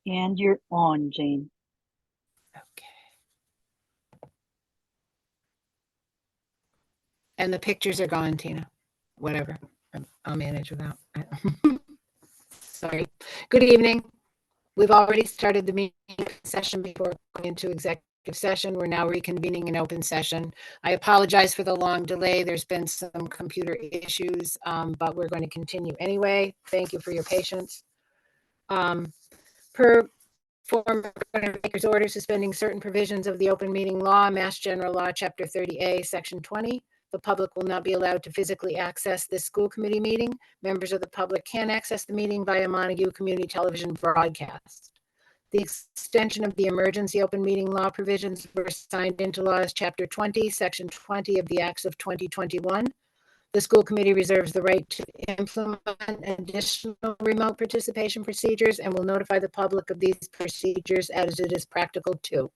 And you're on, Jane. Okay. And the pictures are gone, Tina. Whatever. I'll manage without. Sorry. Good evening. We've already started the meeting session before going into executive session. We're now reconvening an open session. I apologize for the long delay. There's been some computer issues, but we're going to continue anyway. Thank you for your patience. Per former Governor Baker's order suspending certain provisions of the open meeting law, Mass General Law, Chapter 30A, Section 20, the public will not be allowed to physically access this school committee meeting. Members of the public can access the meeting via Montague Community Television broadcast. The extension of the emergency open meeting law provisions were signed into law as Chapter 20, Section 20 of the Acts of 2021. The school committee reserves the right to implement additional remote participation procedures and will notify the public of these procedures as it is practical too.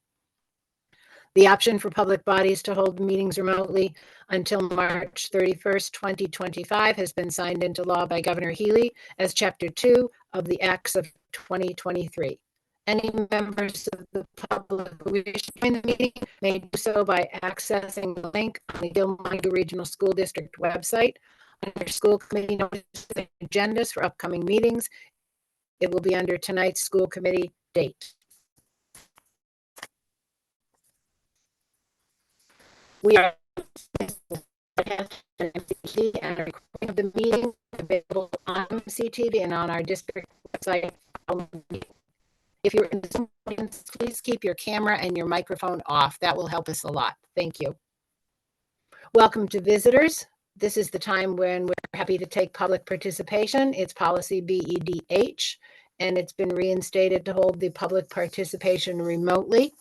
The option for public bodies to hold meetings remotely until March 31st, 2025 has been signed into law by Governor Healy as Chapter 2 of the Acts of 2023. Any members of the public who wish to join the meeting may do so by accessing the link on the Gill-Montague Regional School District website under school committee notices and agendas for upcoming meetings. It will be under tonight's school committee date. We are and a recording of the meeting available on CTV and on our district website. If you're in the audience, please keep your camera and your microphone off. That will help us a lot. Thank you. Welcome to visitors. This is the time when we're happy to take public participation. It's policy BEDH, and it's been reinstated to hold the public participation remotely.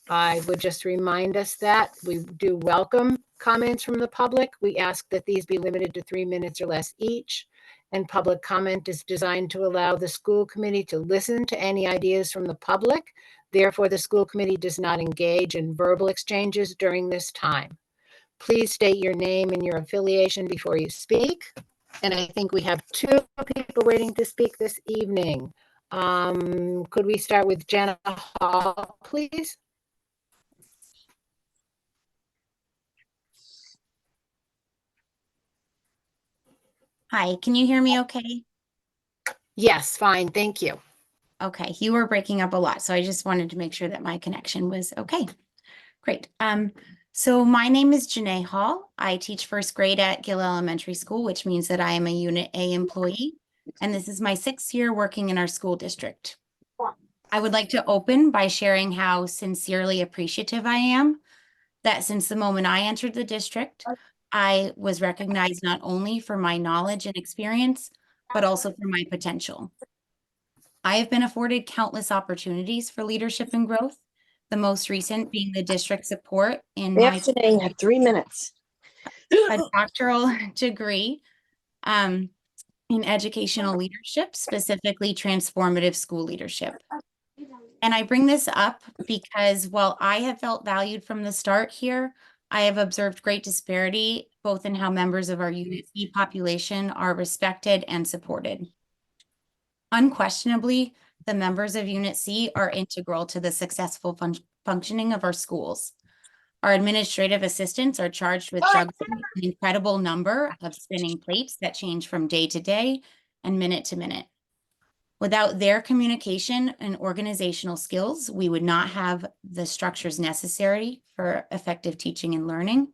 I would just remind us that we do welcome comments from the public. We ask that these be limited to 3 minutes or less each. And public comment is designed to allow the school committee to listen to any ideas from the public. Therefore, the school committee does not engage in verbal exchanges during this time. Please state your name and your affiliation before you speak. And I think we have 2 people waiting to speak this evening. Could we start with Jenna Hall, please? Hi, can you hear me okay? Yes, fine, thank you. Okay, you were breaking up a lot, so I just wanted to make sure that my connection was okay. Great. So my name is Janae Hall. I teach first grade at Gill Elementary School, which means that I am a Unit A employee, and this is my 6th year working in our school district. I would like to open by sharing how sincerely appreciative I am that since the moment I entered the district, I was recognized not only for my knowledge and experience, but also for my potential. I have been afforded countless opportunities for leadership and growth, the most recent being the district support in my today have 3 minutes. a doctoral degree in educational leadership, specifically transformative school leadership. And I bring this up because while I have felt valued from the start here, I have observed great disparity both in how members of our Unit C population are respected and supported. Unquestionably, the members of Unit C are integral to the successful functioning of our schools. Our administrative assistants are charged with juggling an incredible number of spinning plates that change from day to day and minute to minute. Without their communication and organizational skills, we would not have the structures necessary for effective teaching and learning,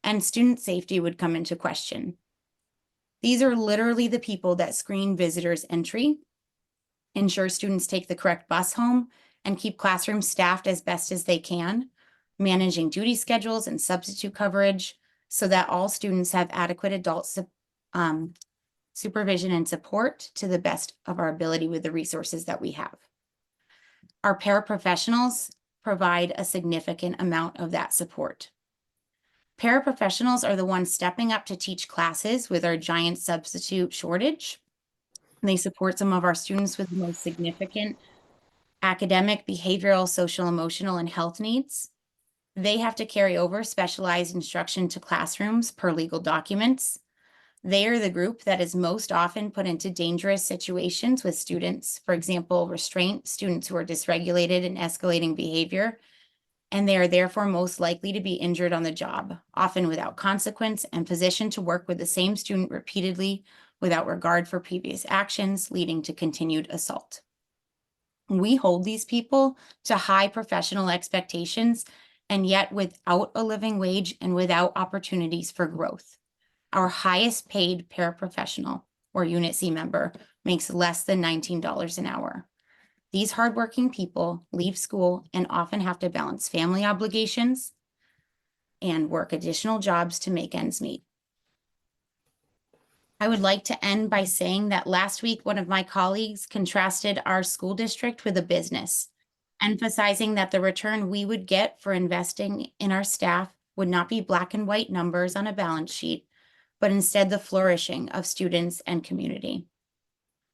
and student safety would come into question. These are literally the people that screen visitors' entry, ensure students take the correct bus home, and keep classrooms staffed as best as they can, managing duty schedules and substitute coverage so that all students have adequate adult supervision and support to the best of our ability with the resources that we have. Our paraprofessionals provide a significant amount of that support. Paraprofessionals are the ones stepping up to teach classes with our giant substitute shortage. They support some of our students with the most significant academic, behavioral, social, emotional, and health needs. They have to carry over specialized instruction to classrooms per legal documents. They are the group that is most often put into dangerous situations with students, for example, restraint, students who are dysregulated and escalating behavior, and they are therefore most likely to be injured on the job, often without consequence, and positioned to work with the same student repeatedly without regard for previous actions, leading to continued assault. We hold these people to high professional expectations, and yet without a living wage and without opportunities for growth. Our highest paid paraprofessional or Unit C member makes less than $19 an hour. These hardworking people leave school and often have to balance family obligations and work additional jobs to make ends meet. I would like to end by saying that last week, one of my colleagues contrasted our school district with a business, emphasizing that the return we would get for investing in our staff would not be black and white numbers on a balance sheet, but instead the flourishing of students and community.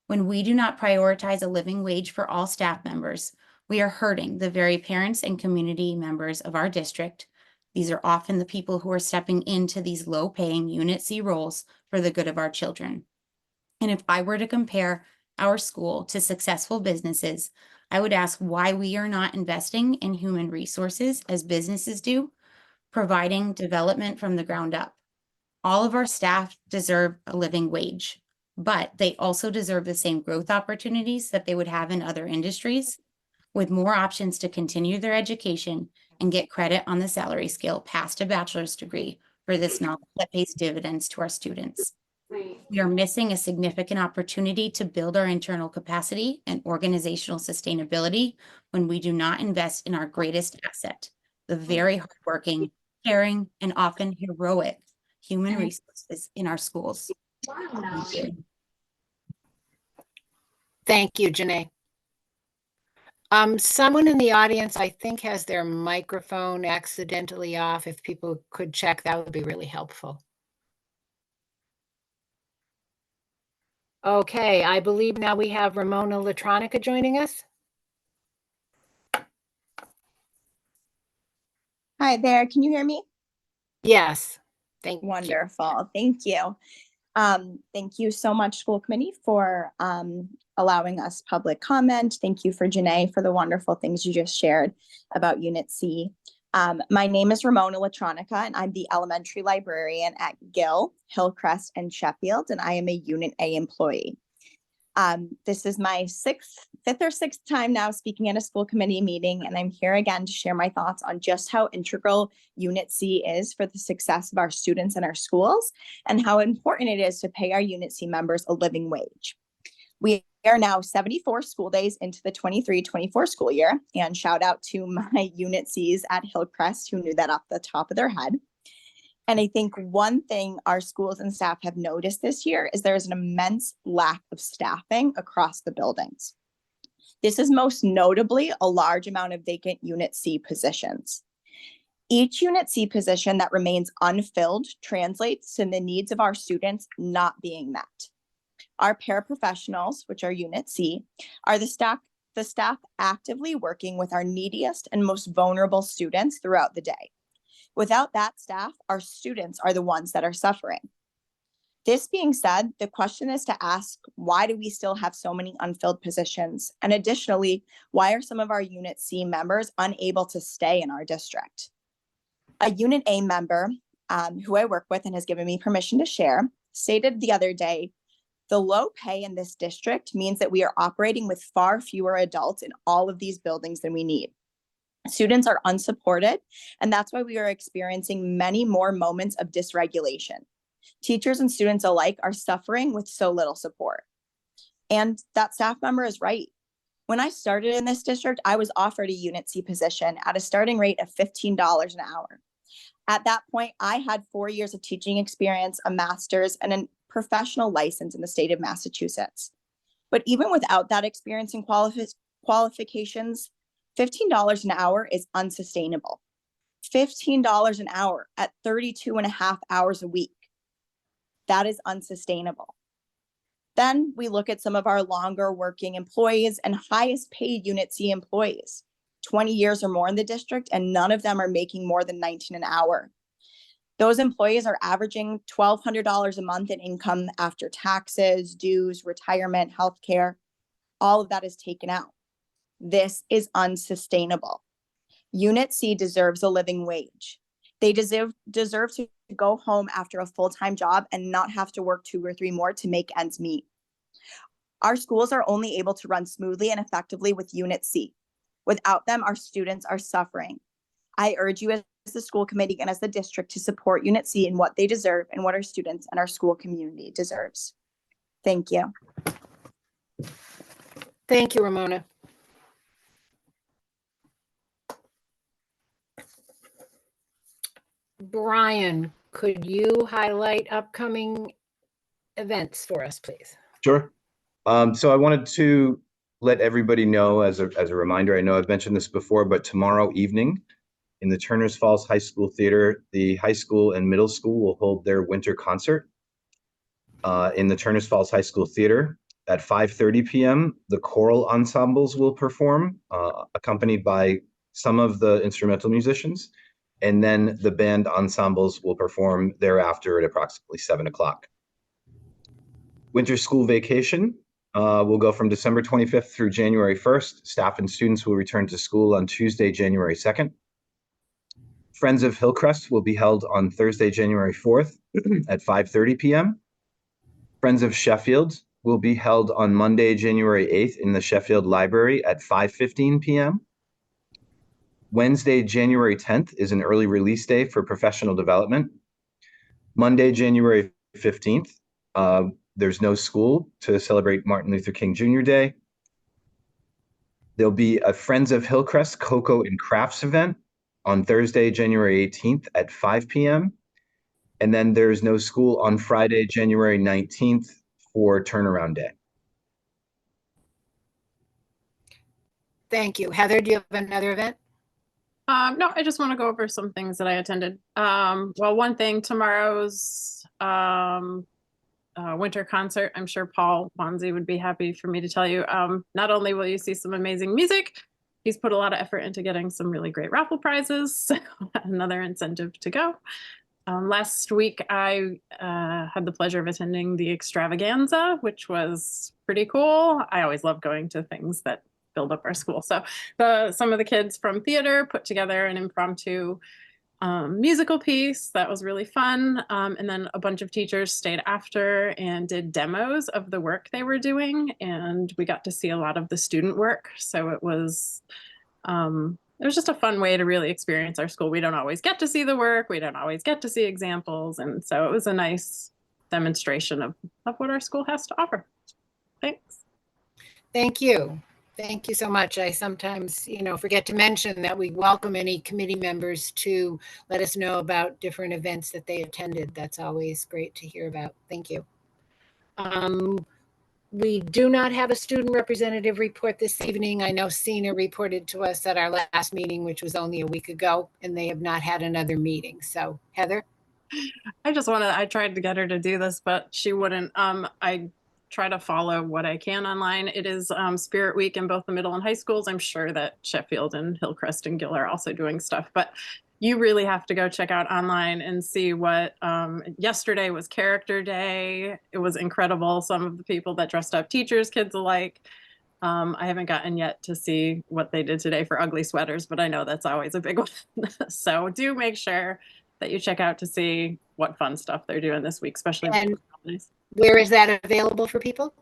When we do not prioritize a living wage for all staff members, we are hurting the very parents and community members of our district. These are often the people who are stepping into these low-paying Unit C roles for the good of our children. And if I were to compare our school to successful businesses, I would ask why we are not investing in human resources as businesses do, providing development from the ground up. All of our staff deserve a living wage, but they also deserve the same growth opportunities that they would have in other industries, with more options to continue their education and get credit on the salary scale past a bachelor's degree for this knowledge that pays dividends to our students. We are missing a significant opportunity to build our internal capacity and organizational sustainability when we do not invest in our greatest asset, the very hardworking, caring, and often heroic human resources in our schools. Thank you. Thank you, Janae. Someone in the audience, I think, has their microphone accidentally off. If people could check, that would be really helpful. Okay, I believe now we have Ramona Latronica joining us. Hi there, can you hear me? Yes, thank you. Wonderful, thank you. Thank you so much, school committee, for allowing us public comment. Thank you for Janae for the wonderful things you just shared about Unit C. My name is Ramona Latronica, and I'm the elementary librarian at Gill, Hillcrest, and Sheffield, and I am a Unit A employee. This is my fifth or sixth time now speaking at a school committee meeting, and I'm here again to share my thoughts on just how integral Unit C is for the success of our students and our schools, and how important it is to pay our Unit C members a living wage. We are now 74 school days into the 23-24 school year, and shout out to my Unit Cs at Hillcrest who knew that off the top of their head. And I think one thing our schools and staff have noticed this year is there's an immense lack of staffing across the buildings. This is most notably a large amount of vacant Unit C positions. Each Unit C position that remains unfilled translates to the needs of our students not being met. Our paraprofessionals, which are Unit C, are the staff actively working with our neediest and most vulnerable students throughout the day. Without that staff, our students are the ones that are suffering. This being said, the question is to ask, why do we still have so many unfilled positions? And additionally, why are some of our Unit C members unable to stay in our district? A Unit A member who I work with and has given me permission to share stated the other day, the low pay in this district means that we are operating with far fewer adults in all of these buildings than we need. Students are unsupported, and that's why we are experiencing many more moments of dysregulation. Teachers and students alike are suffering with so little support. And that staff member is right. When I started in this district, I was offered a Unit C position at a starting rate of $15 an hour. At that point, I had 4 years of teaching experience, a master's, and a professional license in the state of Massachusetts. But even without that experience and qualifications, $15 an hour is unsustainable. $15 an hour at 32.5 hours a week. That is unsustainable. Then we look at some of our longer working employees and highest paid Unit C employees, 20 years or more in the district, and none of them are making more than $19 an hour. Those employees are averaging $1,200 a month in income after taxes, dues, retirement, healthcare. All of that is taken out. This is unsustainable. Unit C deserves a living wage. They deserve to go home after a full-time job and not have to work 2 or 3 more to make ends meet. Our schools are only able to run smoothly and effectively with Unit C. Without them, our students are suffering. I urge you as the school committee and as the district to support Unit C in what they deserve and what our students and our school community deserves. Thank you. Thank you, Ramona. Brian, could you highlight upcoming events for us, please? Sure. So I wanted to let everybody know as a reminder, I know I've mentioned this before, but tomorrow evening in the Turners Falls High School Theater, the high school and middle school will hold their winter concert in the Turners Falls High School Theater. At 5:30 p.m., the choral ensembles will perform, accompanied by some of the instrumental musicians, and then the band ensembles will perform thereafter at approximately 7 o'clock. Winter school vacation will go from December 25th through January 1st. Staff and students will return to school on Tuesday, January 2nd. Friends of Hillcrest will be held on Thursday, January 4th at 5:30 p.m. Friends of Sheffield will be held on Monday, January 8th in the Sheffield Library at 5:15 p.m. Wednesday, January 10th is an early release day for professional development. Monday, January 15th, there's no school to celebrate Martin Luther King Jr. Day. There'll be a Friends of Hillcrest Cocoa and Crafts event on Thursday, January 18th at 5 p.m. And then there's no school on Friday, January 19th for Turnaround Day. Thank you. Heather, do you have another event? No, I just want to go over some things that I attended. Well, one thing, tomorrow's winter concert, I'm sure Paul Bonzi would be happy for me to tell you. Not only will you see some amazing music, he's put a lot of effort into getting some really great raffle prizes. So another incentive to go. Last week, I had the pleasure of attending the extravaganza, which was pretty cool. I always love going to things that build up our school. So some of the kids from theater put together an impromptu musical piece that was really fun. And then a bunch of teachers stayed after and did demos of the work they were doing. And we got to see a lot of the student work. So it was just a fun way to really experience our school. We don't always get to see the work. We don't always get to see examples. And so it was a nice demonstration of what our school has to offer. Thanks. Thank you. Thank you so much. I sometimes, forget to mention that we welcome any committee members to let us know about different events that they attended. That's always great to hear about. Thank you. We do not have a student representative report this evening. I know Sina reported to us at our last meeting, which was only a week ago, and they have not had another meeting. So, Heather? I tried to get her to do this, but she wouldn't. I try to follow what I can online. It is Spirit Week in both the middle and high schools. I'm sure that Sheffield and Hillcrest and Gill are also doing stuff, but you really have to go check out online and see what yesterday was Character Day. It was incredible. Some of the people that dressed up, teachers, kids alike. I haven't gotten yet to see what they did today for ugly sweaters, but I know that's always a big one. So do make sure that you check out to see what fun stuff they're doing this week, especially with the holidays. Where is that available for people?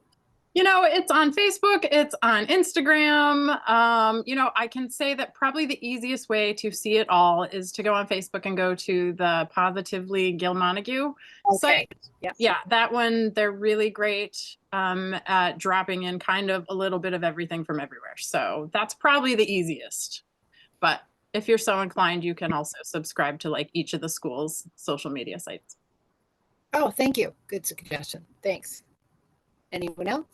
It's on Facebook, it's on Instagram. I can say that probably the easiest way to see it all is to go on Facebook and go to the Positively Gill-Montague site. Yeah, that one, they're really great at dropping in kind of a little bit of everything from everywhere. So that's probably the easiest. But if you're so inclined, you can also subscribe to like each of the schools' social media sites. Oh, thank you. Good suggestion. Thanks. Anyone else?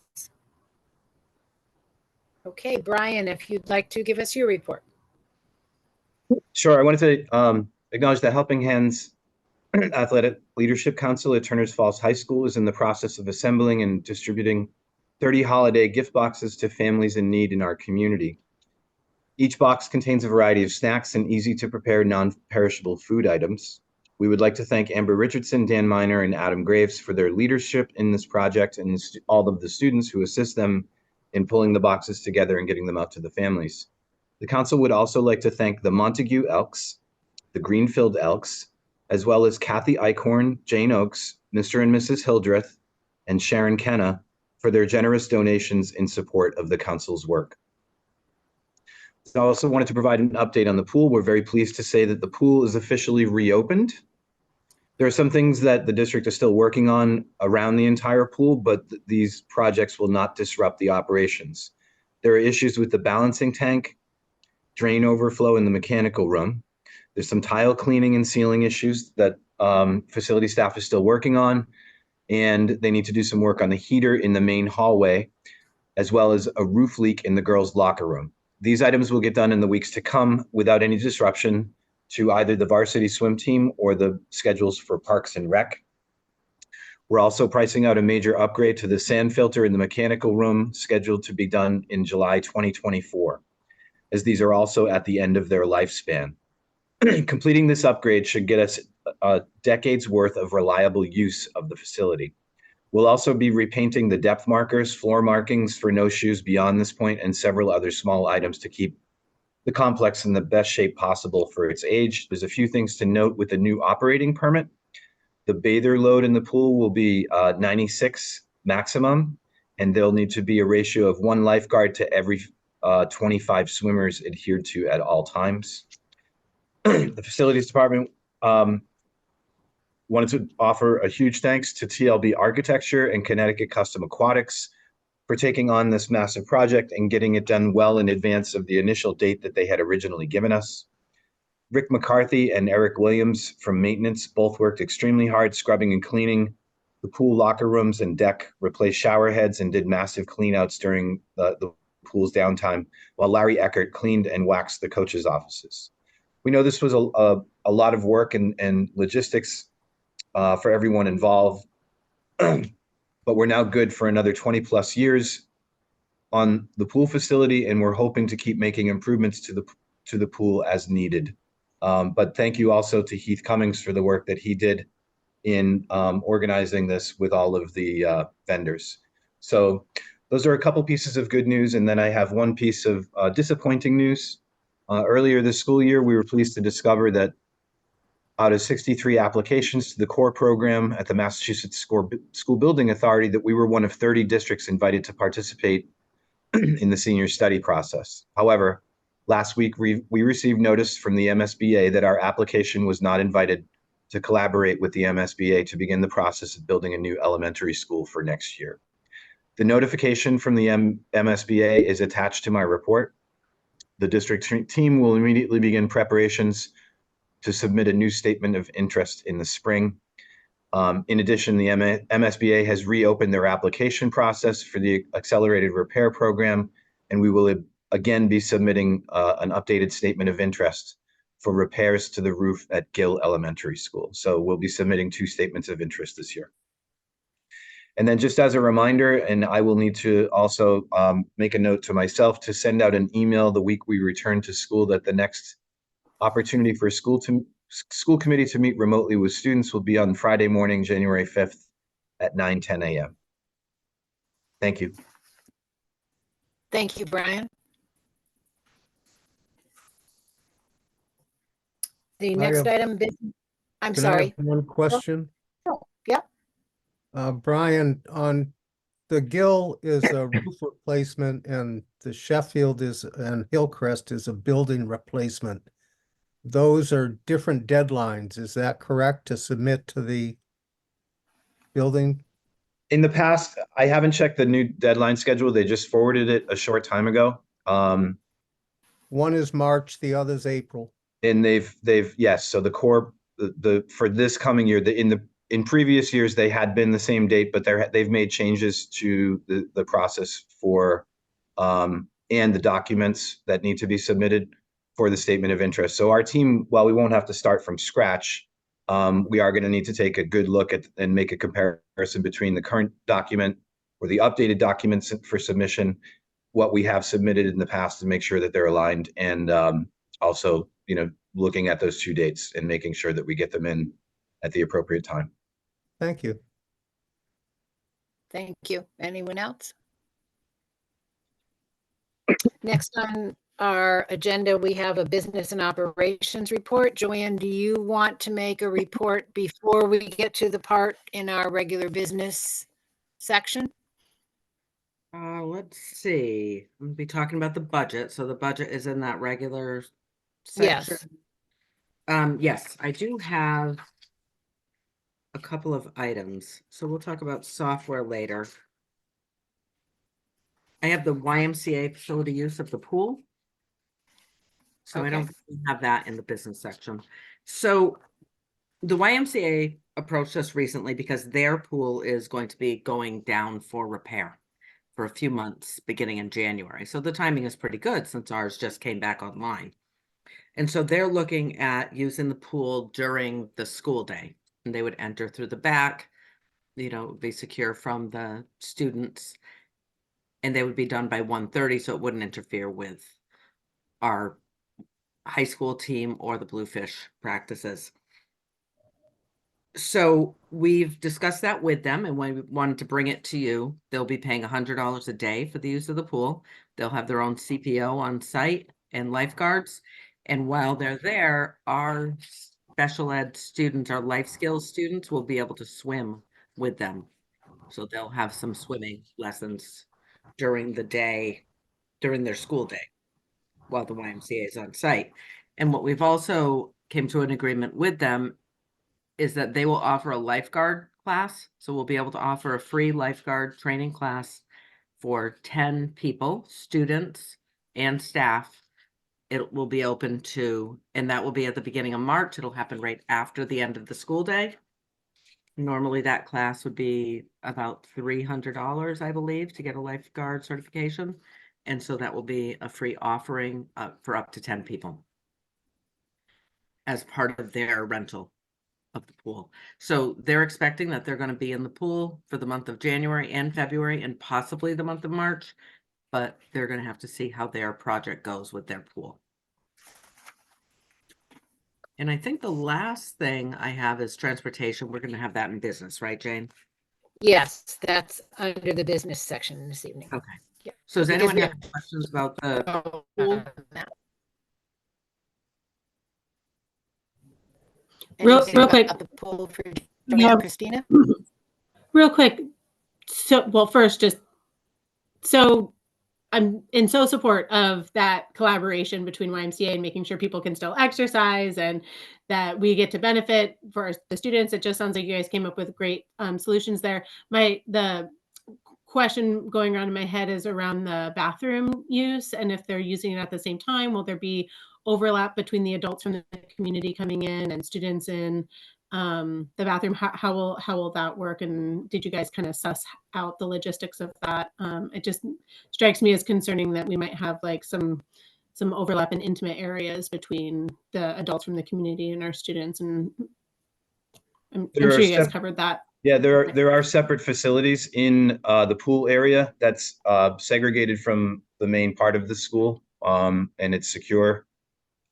Okay, Brian, if you'd like to give us your report. Sure. I wanted to acknowledge that Helping Hands Athletic Leadership Council at Turners Falls High School is in the process of assembling and distributing 30 holiday gift boxes to families in need in our community. Each box contains a variety of snacks and easy to prepare non-perishable food items. We would like to thank Amber Richardson, Dan Miner, and Adam Graves for their leadership in this project and all of the students who assist them in pulling the boxes together and getting them out to the families. The council would also like to thank the Montague Elks, the Greenfield Elks, as well as Kathy Eichhorn, Jane Oakes, Mr. and Mrs. Hildreth, and Sharon Kenna for their generous donations in support of the council's work. I also wanted to provide an update on the pool. We're very pleased to say that the pool is officially reopened. There are some things that the district is still working on around the entire pool, but these projects will not disrupt the operations. There are issues with the balancing tank, drain overflow in the mechanical room. There's some tile cleaning and sealing issues that facility staff is still working on, and they need to do some work on the heater in the main hallway, as well as a roof leak in the girls' locker room. These items will get done in the weeks to come without any disruption to either the varsity swim team or the schedules for Parks and Rec. We're also pricing out a major upgrade to the sand filter in the mechanical room, scheduled to be done in July 2024, as these are also at the end of their lifespan. Completing this upgrade should get us a decade's worth of reliable use of the facility. We'll also be repainting the depth markers, floor markings for no shoes beyond this point, and several other small items to keep the complex in the best shape possible for its age. There's a few things to note with the new operating permit. The bather load in the pool will be 96 maximum, and there'll need to be a ratio of 1 lifeguard to every 25 swimmers adhered to at all times. The facilities department wanted to offer a huge thanks to TLB Architecture and Connecticut Custom Aquatics for taking on this massive project and getting it done well in advance of the initial date that they had originally given us. Rick McCarthy and Eric Williams from maintenance both worked extremely hard scrubbing and cleaning the pool locker rooms and deck, replaced shower heads, and did massive cleanouts during the pool's downtime, while Larry Eckert cleaned and waxed the coaches' offices. We know this was a lot of work and logistics for everyone involved, but we're now good for another 20 plus years on the pool facility, and we're hoping to keep making improvements to the pool as needed. But thank you also to Heath Cummings for the work that he did in organizing this with all of the vendors. So those are a couple pieces of good news, and then I have one piece of disappointing news. Earlier this school year, we were pleased to discover that out of 63 applications to the core program at the Massachusetts School Building Authority, that we were one of 30 districts invited to participate in the senior study process. However, last week, we received notice from the MSBA that our application was not invited to collaborate with the MSBA to begin the process of building a new elementary school for next year. The notification from the MSBA is attached to my report. The district team will immediately begin preparations to submit a new statement of interest in the spring. In addition, the MSBA has reopened their application process for the accelerated repair program, and we will again be submitting an updated statement of interest for repairs to the roof at Gill Elementary School. So we'll be submitting 2 statements of interest this year. And then just as a reminder, and I will need to also make a note to myself to send out an email the week we return to school that the next opportunity for school committee to meet remotely with students will be on Friday morning, January 5th at 9:10 a.m. Thank you. Thank you, Brian. The next item, I'm Can I sorry. have one question? Yep. Brian, on the Gill is a roof replacement and the Sheffield and Hillcrest is a building replacement. Those are different deadlines. Is that correct to submit to the building? In the past, I haven't checked the new deadline schedule. They just forwarded it a short time ago. One is March, the other's April. And they've yes. So the core for this coming year, in previous years they had been the same date, but they've made changes to the process for and the documents that need to be submitted for the statement of interest. So our team, while we won't have to start from scratch, we are going to need to take a good look at and make a comparison between the current document or the updated documents for submission, what we have submitted in the past, to make sure that they're aligned, and also, looking at those 2 dates and making sure that we get them in at the appropriate time. Thank you. Thank you. Anyone else? Next on our agenda, we have a business and operations report. Joanne, do you want to make a report before we get to the part in our regular business section? Let's see. I'm gonna be talking about the budget. So the budget is in that regular Yes. section. Yes, I do have a couple of items. So we'll talk about software later. I have the YMCA facility use of the pool. So I don't have that in the business section. So the YMCA approached us recently because their pool is going to be going down for repair for a few months beginning in January. So the timing is pretty good since ours just came back online. And so they're looking at using the pool during the school day, and they would enter through the back, be secure from the students, and they would be done by 1:30, so it wouldn't interfere with our high school team or the Bluefish practices. So we've discussed that with them, and when we wanted to bring it to you, they'll be paying $100 a day for the use of the pool. They'll have their own CPO on site and lifeguards. And while they're there, our special ed students, our life skills students, will be able to swim with them. So they'll have some swimming lessons during the day, during their school day, while the YMCA is on site. And what we've also came to an agreement with them is that they will offer a lifeguard class. So we'll be able to offer a free lifeguard training class for 10 people, students and staff. It will be open to, and that will be at the beginning of March. It'll happen right after the end of the school day. Normally that class would be about $300, I believe, to get a lifeguard certification. And so that will be a free offering for up to 10 people as part of their rental of the pool. So they're expecting that they're going to be in the pool for the month of January and February and possibly the month of March, but they're going to have to see how their project goes with their pool. And I think the last thing I have is transportation. We're going to have that in business, right, Jane? Yes, that's under the business section this evening. Okay. Yeah. So does Because anyone we have questions about the pool? Real Anything quick. about the pool for Yeah. Christina? Real quick. So, well, first, so I'm in so support of that collaboration between YMCA and making sure people can still exercise and that we get to benefit for the students. It just sounds like you guys came up with great solutions there. The question going around in my head is around the bathroom use, and if they're using it at the same time, will there be overlap between the adults from the community coming in and students in the bathroom? How will that work? And did you guys kind of suss out the logistics of that? It just strikes me as concerning that we might have like some overlap in intimate areas between the adults from the community and our students. And I'm sure you guys covered that. Yeah, there are separate facilities in the pool area that's segregated from the main part of the school, and it's secure.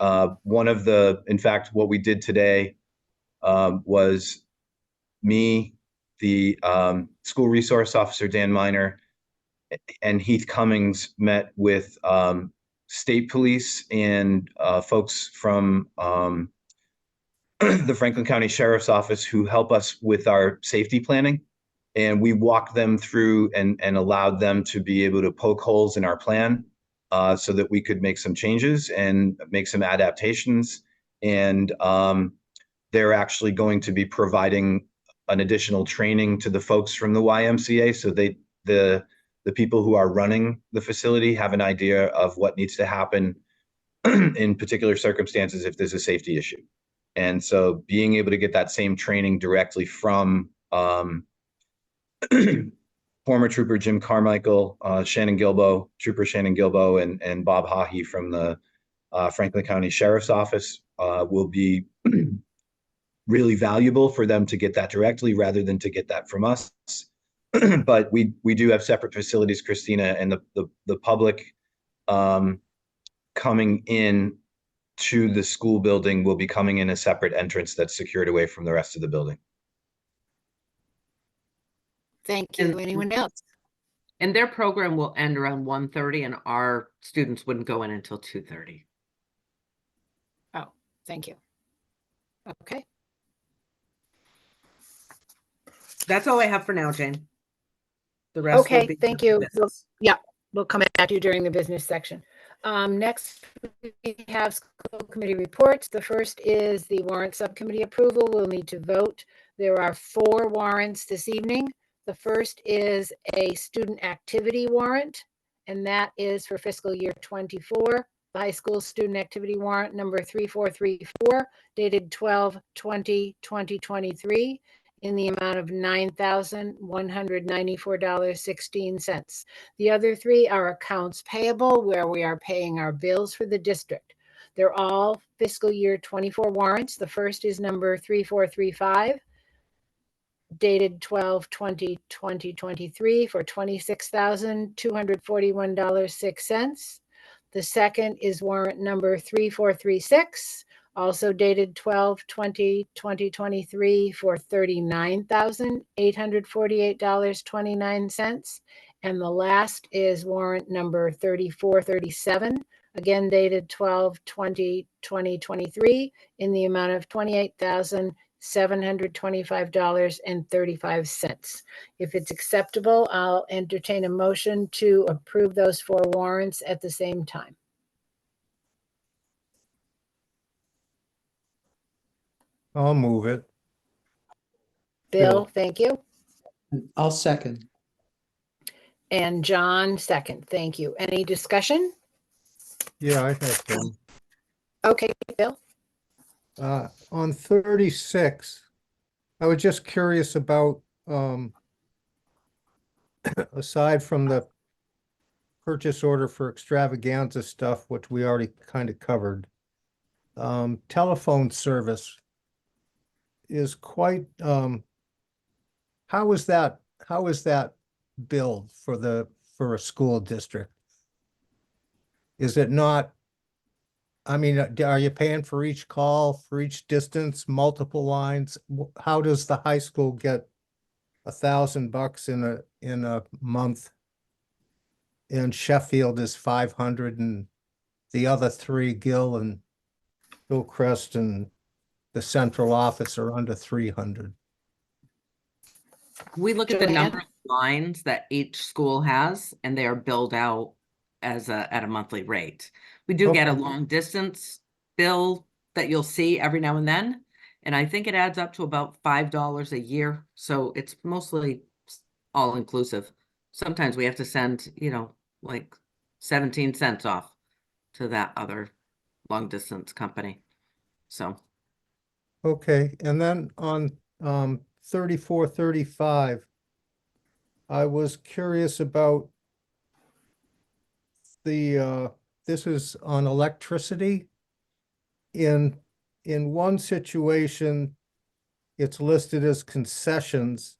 In fact, what we did today was me, the school resource officer, Dan Miner, and Heath Cummings met with state police and folks from the Franklin County Sheriff's Office who help us with our safety planning. And we walked them through and allowed them to be able to poke holes in our plan so that we could make some changes and make some adaptations. And they're actually going to be providing an additional training to the folks from the YMCA. So the people who are running the facility have an idea of what needs to happen in particular circumstances if there's a safety issue. And so being able to get that same training directly from former Trooper Jim Carmichael, Trooper Shannon Gilbo, and Bob Hahi from the Franklin County Sheriff's Office will be really valuable for them to get that directly rather than to get that from us. But we do have separate facilities, Christina, and the public coming in to the school building will be coming in a separate entrance that's secured away from the rest of the building. Thank you. And- Anyone else? And their program will end around 1:30, and our students wouldn't go in until 2:30. Oh, thank you. Okay. That's all I have for now, Jane. The rest will Okay, be thank the you. business. We'll come back to you during the business section. Next, we have school committee reports. The first is the warrant subcommittee approval. We'll need to vote. There are 4 warrants this evening. The first is a student activity warrant, and that is for fiscal year 24. The high school student activity warrant number 3434, dated 12/20/2023, in the amount of $9,194.16. The other 3 are accounts payable, where we are paying our bills for the district. They're all fiscal year 24 warrants. The first is number 3435, dated 12/20/2023, for $26,241.06. The second is warrant number 3436, also dated 12/20/2023, for $39,848.29. And the last is warrant number 3437, again dated 12/20/2023, in the amount of $28,725.35. If it's acceptable, I'll entertain a motion to approve those 4 warrants at the same time. I'll move it. Bill, Bill. thank you. I'll second. And John, second. Thank you. Any discussion? Yeah, I have some. Okay, Bill. On 36, I was just curious about, aside from the purchase order for extravaganza stuff, which we already kind of covered, telephone service is quite, how is that billed for a school district? Is it not, I mean, are you paying for each call, for each distance, multiple lines? How does the high school get $1,000 in a month? And Sheffield is 500, and the other 3, Gill and Hillcrest and the central office, are under 300. We look at the Joanne? number of lines that each school has, and they are billed out at a monthly rate. We do get a Okay. long distance bill that you'll see every now and then, and I think it adds up to about $5 a year. So it's mostly all inclusive. Sometimes we have to send, like 17 cents off to that other long distance company. So Okay, and then on 3435, I was curious about this is on electricity. In one situation, it's listed as concessions,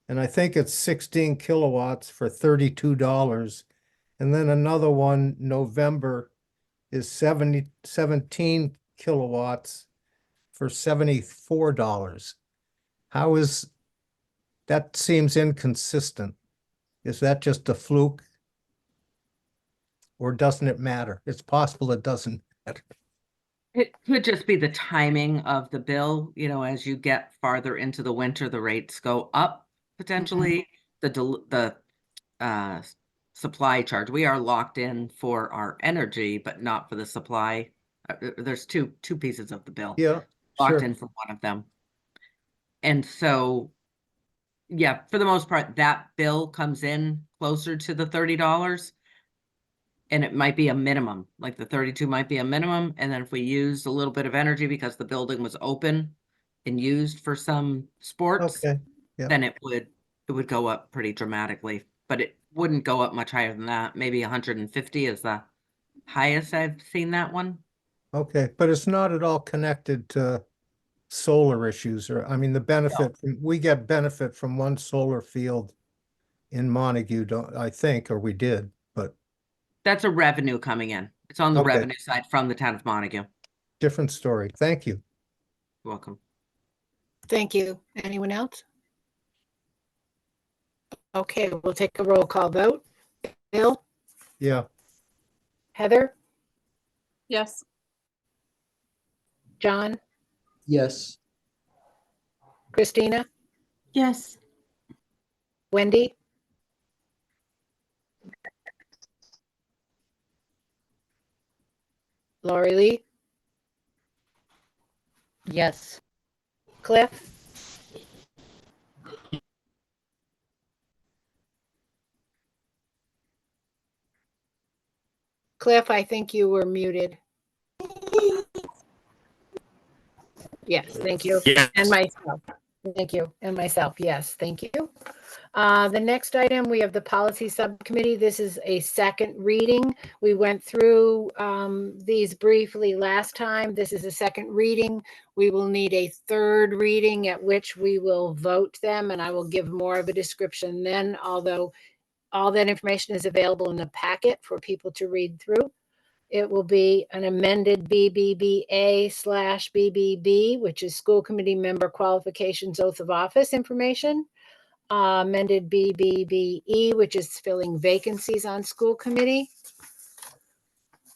and I think it's 16 kilowatts for $32. And then another one, November, is 17 kilowatts for $74. How is that? Seems inconsistent. Is that just a fluke? Or doesn't it matter? It's possible it doesn't matter. it could just be the timing of the bill. As you get farther into the winter, the rates go up potentially. The supply charge, we are locked in for our energy, but not for the supply. There's two pieces of the bill. Yeah, Locked sure. in for one of them. And so, yeah, for the most part, that bill comes in closer to the $30. And it might be a minimum, like the 32 might be a minimum. And then if we used a little bit of energy because the building was open and used for some sports, Okay, yeah. then it would go up pretty dramatically, but it wouldn't go up much higher than that. Maybe 150 is the highest I've seen that one. Okay, but it's not at all connected to solar issues, or, I mean, the benefit, we get benefit from one solar field in Montague, I think, or we did, but That's a revenue coming in. It's on the Okay. revenue side from the town of Montague. different story. Thank you. Welcome. Thank you. Anyone else? Okay, we'll take a roll call vote. Bill, Yeah, Heather, Yes. John, Yes. Christina, Yes. Wendy, Lori Lee, Yes. Cliff, Cliff, I think you were muted. Yes, thank you. And myself. Thank you. And myself. Yes, thank you. The next item, we have the policy subcommittee. This is a second reading. We went through these briefly last time. This is a second reading. We will need a third reading at which we will vote them, and I will give more of a description then, although all that information is available in the packet for people to read through. It will be an amended BBBA/BBB, which is school committee member qualifications, oath of office information. Amended BBBE, which is filling vacancies on school committee.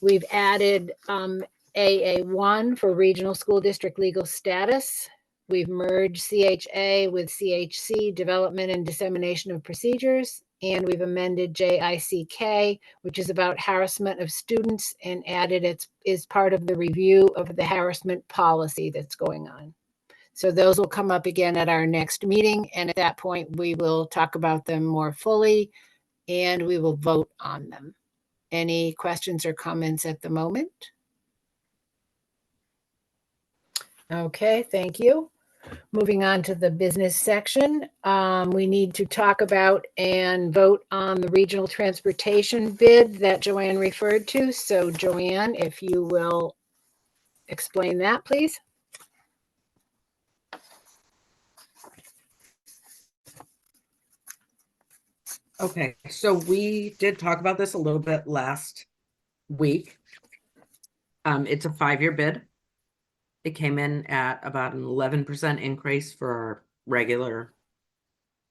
We've added AA1 for regional school district legal status. We've merged CHA with CHC, development and dissemination of procedures. And we've amended JICK, which is about harassment of students, and added it is part of the review of the harassment policy that's going on. So those will come up again at our next meeting. And at that point, we will talk about them more fully and we will vote on them. Any questions or comments at the moment? Okay, thank you. Moving on to the business section, we need to talk about and vote on the regional transportation bid that Joanne referred to. So Joanne, if you will explain that, please. Okay, so we did talk about this a little bit last week. It's a 5-year bid. It came in at about an 11% increase for our regular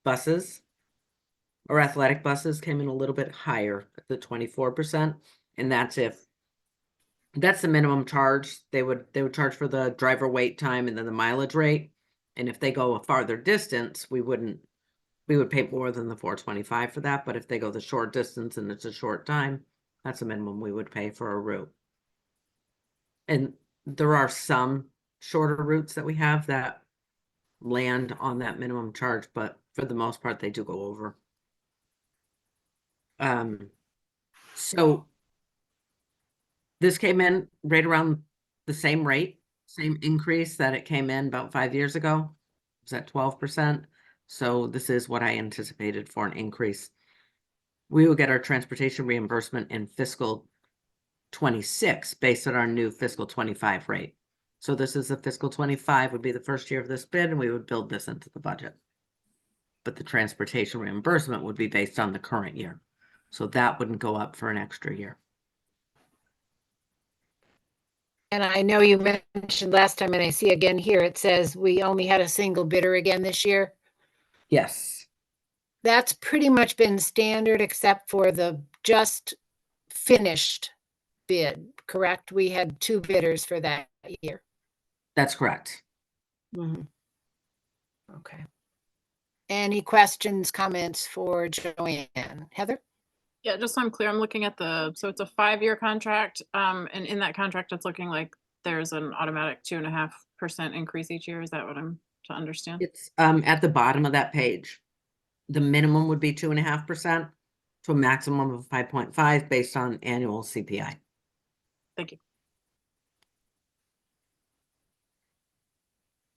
buses. Our athletic buses came in a little bit higher at the 24%, and that's the minimum charge. They would charge for the driver wait time and then the mileage rate. And if they go a farther distance, we would pay more than the $425 for that. But if they go the short distance and it's a short time, that's a minimum we would pay for a route. And there are some shorter routes that we have that land on that minimum charge, but for the most part, they do go over. So this came in right around the same rate, same increase that it came in about 5 years ago. It was at 12%. So this is what I anticipated for an increase. We will get our transportation reimbursement in fiscal 26 based on our new fiscal 25 rate. So this is the fiscal 25 would be the first year of this bid, and we would build this into the budget. But the transportation reimbursement would be based on the current year. So that wouldn't go up for an extra year. And I know you mentioned last time, and I see again here, it says we only had a single bidder again this year. Yes. That's pretty much been standard except for the just finished bid, correct? We had 2 bidders for that year. That's correct. Okay. Any questions, comments for Joanne? Heather? Yeah, just so I'm clear, I'm looking at so it's a 5-year contract. And in that contract, it's looking like there's an automatic 2.5% increase each year. Is that what I'm to understand? It's at the bottom of that page. The minimum would be 2.5% to a maximum of 5.5 based on annual CPI. Thank you.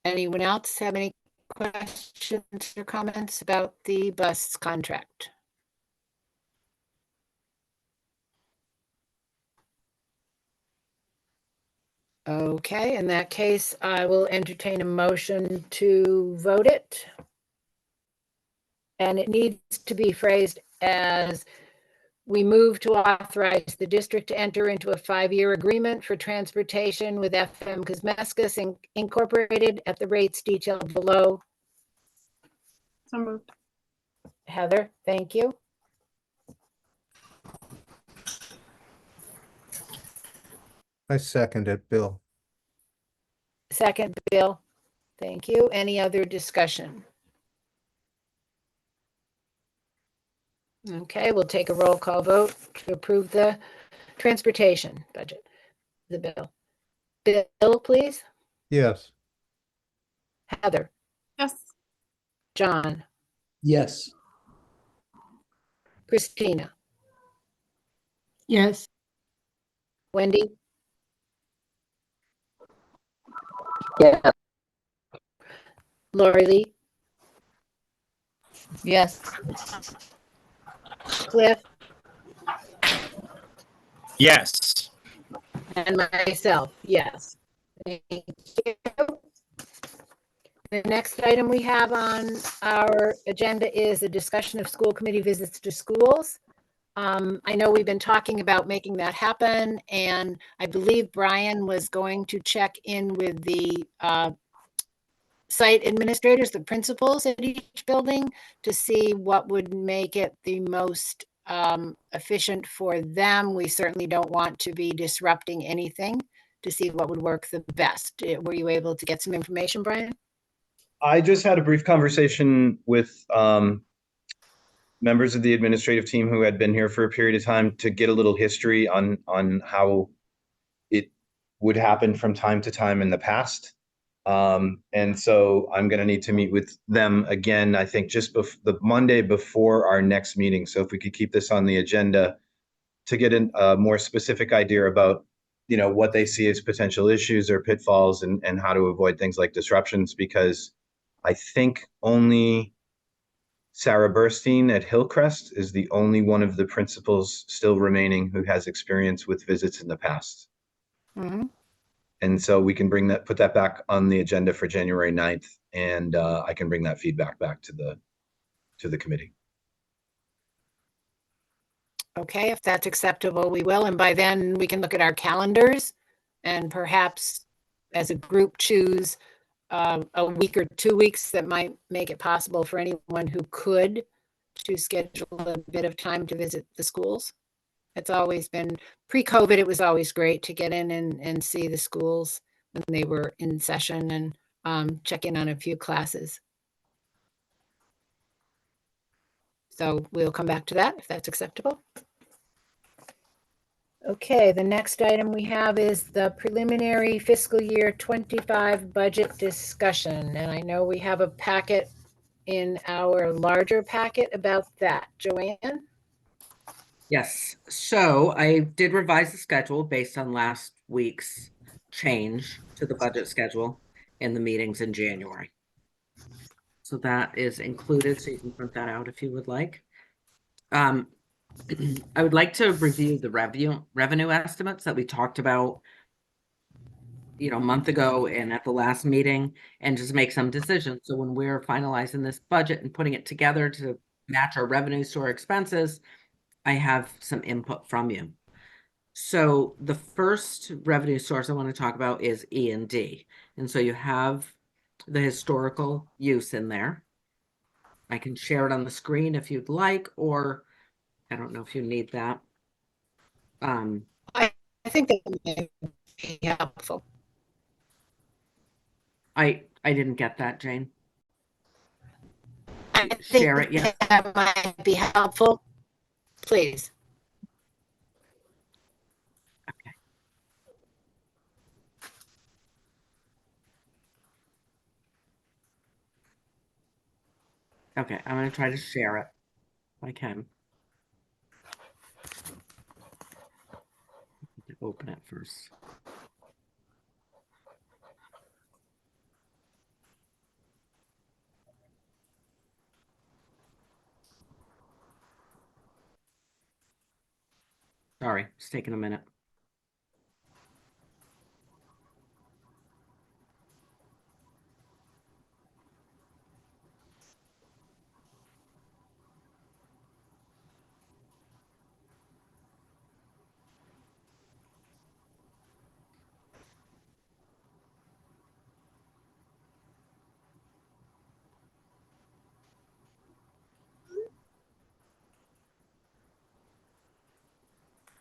Anyone else have any questions or comments about the bus contract? Okay, in that case, I will entertain a motion to vote it. And it needs to be phrased as we move to authorize the district to enter into a 5-year agreement for transportation with FM Cosmescus Incorporated at the rates detailed below. So moved. Heather, thank you. I second it, Bill. Second, Bill. Thank you. Any other discussion? Okay, we'll take a roll call vote to approve the transportation budget, the bill. Bill, please. Yes. Heather, Yes. John, Yes. Christina, Yes. Wendy, Yeah. Lori Lee, Yes. Cliff, Yes. and myself, yes. Thank you. The next item we have on our agenda is a discussion of school committee visits to schools. I know we've been talking about making that happen, and I believe Brian was going to check in with the site administrators, the principals at each building, to see what would make it the most efficient for them. We certainly don't want to be disrupting anything, to see what would work the best. Were you able to get some information, Brian? I just had a brief conversation with members of the administrative team who had been here for a period of time to get a little history on how it would happen from time to time in the past. And so I'm going to need to meet with them again, I think just the Monday before our next meeting. So if we could keep this on the agenda to get a more specific idea about, what they see as potential issues or pitfalls and how to avoid things like disruptions, because I think only Sarah Burstein at Hillcrest is the only one of the principals still remaining who has experience with visits in the past. Mm-hmm. And so we can put that back on the agenda for January 9th, and I can bring that feedback back to the committee. Okay, if that's acceptable, we will. And by then we can look at our calendars and perhaps as a group choose a week or 2 weeks that might make it possible for anyone who could to schedule a bit of time to visit the schools. It's always been, pre-COVID, it was always great to get in and see the schools when they were in session and check in on a few classes. So we'll come back to that if that's acceptable. Okay, the next item we have is the preliminary fiscal year 25 budget discussion. And I know we have a packet in our larger packet about that. Joanne? Yes, so I did revise the schedule based on last week's change to the budget schedule and the meetings in January. So that is included, so you can print that out if you would like. I would like to review the revenue estimates that we talked about, a month ago and at the last meeting, and just make some decisions. So when we're finalizing this budget and putting it together to match our revenues to our expenses, I have some input from you. So the first revenue source I want to talk about is E&D. And so you have the historical use in there. I can share it on the screen if you'd like, or I don't know if you need that. I think that may be helpful. I didn't get that, Jane. I think Share it, yes. that might be helpful. Please. Okay, I'm going to try to share it if I can. Open it first. Sorry, it's taking a minute.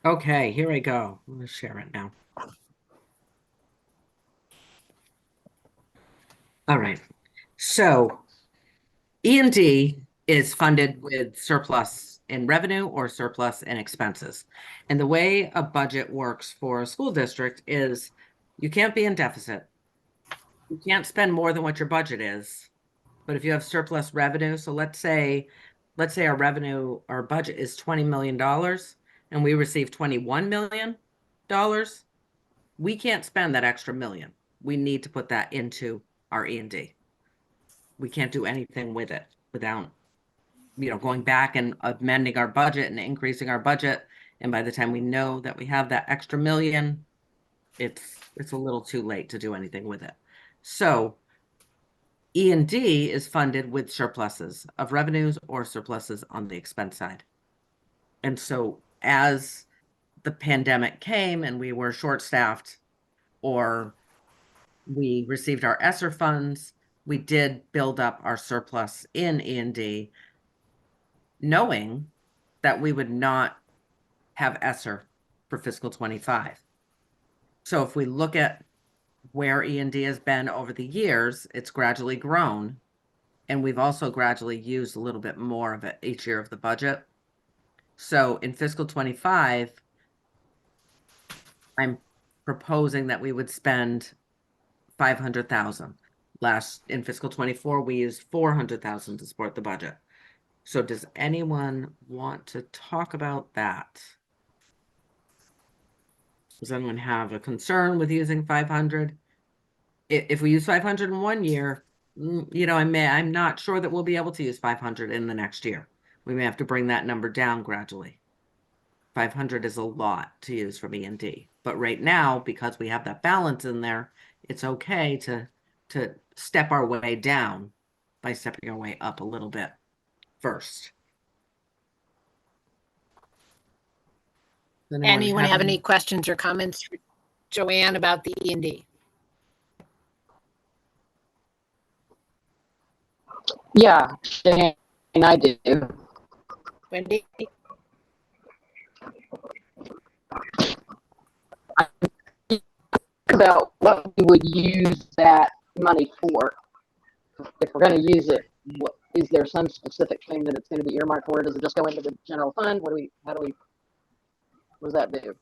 Okay, here I go. I'm gonna share it now. All right. So E&D is funded with surplus in revenue or surplus in expenses. And the way a budget works for a school district is you can't be in deficit. You can't spend more than what your budget is. But if you have surplus revenue, so let's say our budget is $20 million and we receive $21 million, we can't spend that extra million. We need to put that into our E&D. We can't do anything with it without, going back and amending our budget and increasing our budget. And by the time we know that we have that extra million, it's a little too late to do anything with it. So E&D is funded with surpluses of revenues or surpluses on the expense side. And so as the pandemic came and we were short-staffed or we received our ESSER funds, we did build up our surplus in E&D, knowing that we would not have ESSER for fiscal 25. So if we look at where E&D has been over the years, it's gradually grown. And we've also gradually used a little bit more of it each year of the budget. So in fiscal 25, I'm proposing that we would spend 500,000. In fiscal 24, we used 400,000 to support the budget. So does anyone want to talk about that? Does anyone have a concern with using 500? If we use 500 in one year, I'm not sure that we'll be able to use 500 in the next year. We may have to bring that number down gradually. 500 is a lot to use from E&D, but right now, because we have that balance in there, it's okay to step our way down by stepping our way up a little bit first. Does Anyone have any questions or comments for Joanne about the E&D? Yeah, Shane, I do. Wendy? About what we would use that money for. If we're going to use it, is there some specific thing that it's going to be earmarked for? Does it just go into the general fund? What does that do?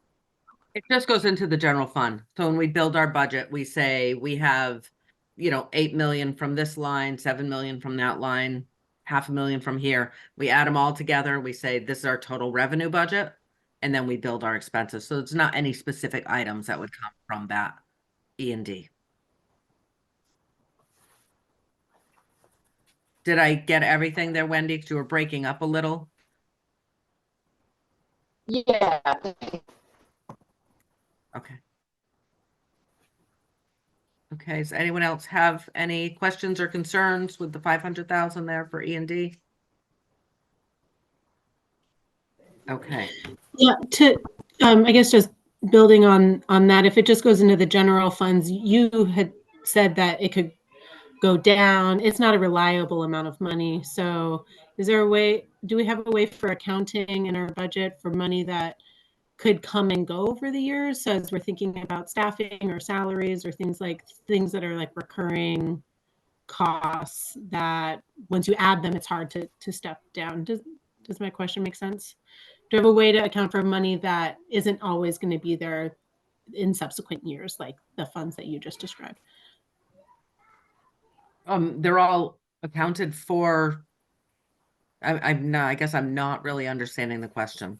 It just goes into the general fund. So when we build our budget, we say we have, 8 million from this line, 7 million from that line, $500,000 from here. We add them all together. We say this is our total revenue budget, and then we build our expenses. So it's not any specific items that would come from that E&D. Did I get everything there, Wendy? Because you were breaking up a little. Yeah. Okay. Okay, does anyone else have any questions or concerns with the 500,000 there for E&D? Okay. Yeah, I guess just building on that, if it just goes into the general funds, you had said that it could go down. It's not a reliable amount of money. So is there a way, do we have a way for accounting in our budget for money that could come and go over the years? So as we're thinking about staffing or salaries or things that are like recurring costs that once you add them, it's hard to step down. Does my question make sense? Do you have a way to account for money that isn't always going to be there in subsequent years, like the funds that you just described? They're all accounted for. I guess I'm not really understanding the question.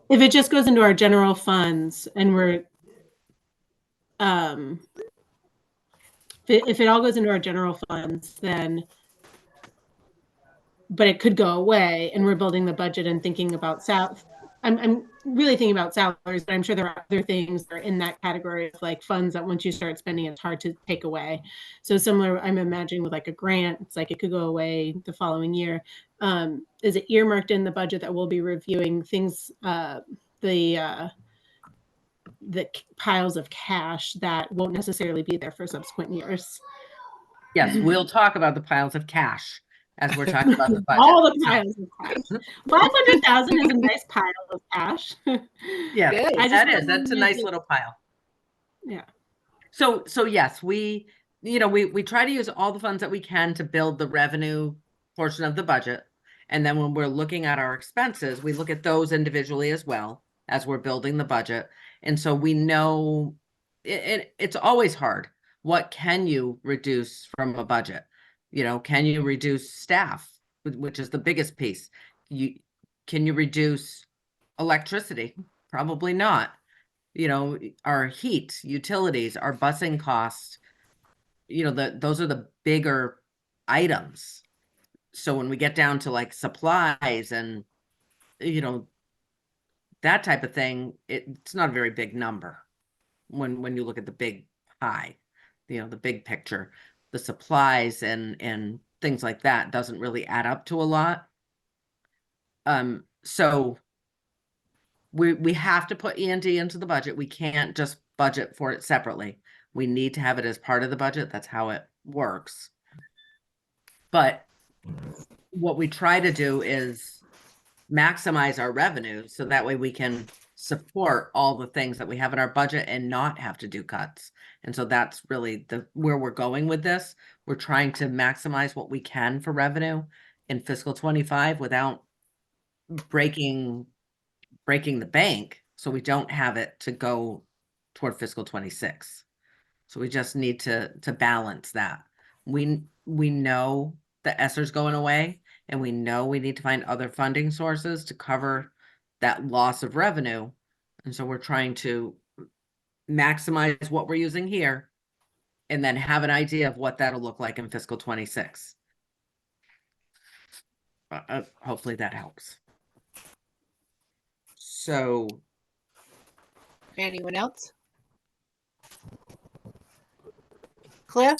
If it just goes into our general funds and we're, if it all goes into our general funds, then, but it could go away and we're building the budget and thinking about I'm really thinking about salaries, but I'm sure there are other things that are in that category of like funds that once you start spending, it's hard to take away. So similar, I'm imagining with like a grant, it's like it could go away the following year. Is it earmarked in the budget that we'll be reviewing things, the piles of cash that won't necessarily be there for subsequent years? Yes, we'll talk about the piles of cash as we're talking about the budget. All the piles of cash. 500,000 is a nice pile of cash. Yeah, Good. that's a nice little pile. Yeah. So yes, we try to use all the funds that we can to build the revenue portion of the budget. And then when we're looking at our expenses, we look at those individually as well as we're building the budget. And so we know it's always hard. What can you reduce from a budget? Can you reduce staff, which is the biggest piece? Can you reduce electricity? Probably not. Our heat, utilities, our busing costs, those are the bigger items. So when we get down to like supplies and, that type of thing, it's not a very big number when you look at the big pie, the big picture. The supplies and things like that doesn't really add up to a lot. So we have to put E&D into the budget. We can't just budget for it separately. We need to have it as part of the budget. That's how it works. But what we try to do is maximize our revenue so that way we can support all the things that we have in our budget and not have to do cuts. And so that's really where we're going with this. We're trying to maximize what we can for revenue in fiscal 25 without breaking the bank, so we don't have it to go toward fiscal 26. So we just need to balance that. We know the ESSER's going away, and we know we need to find other funding sources to cover that loss of revenue. And so we're trying to maximize what we're using here and then have an idea of what that'll look like in fiscal 26. Hopefully that helps. So, Anyone else? Cliff?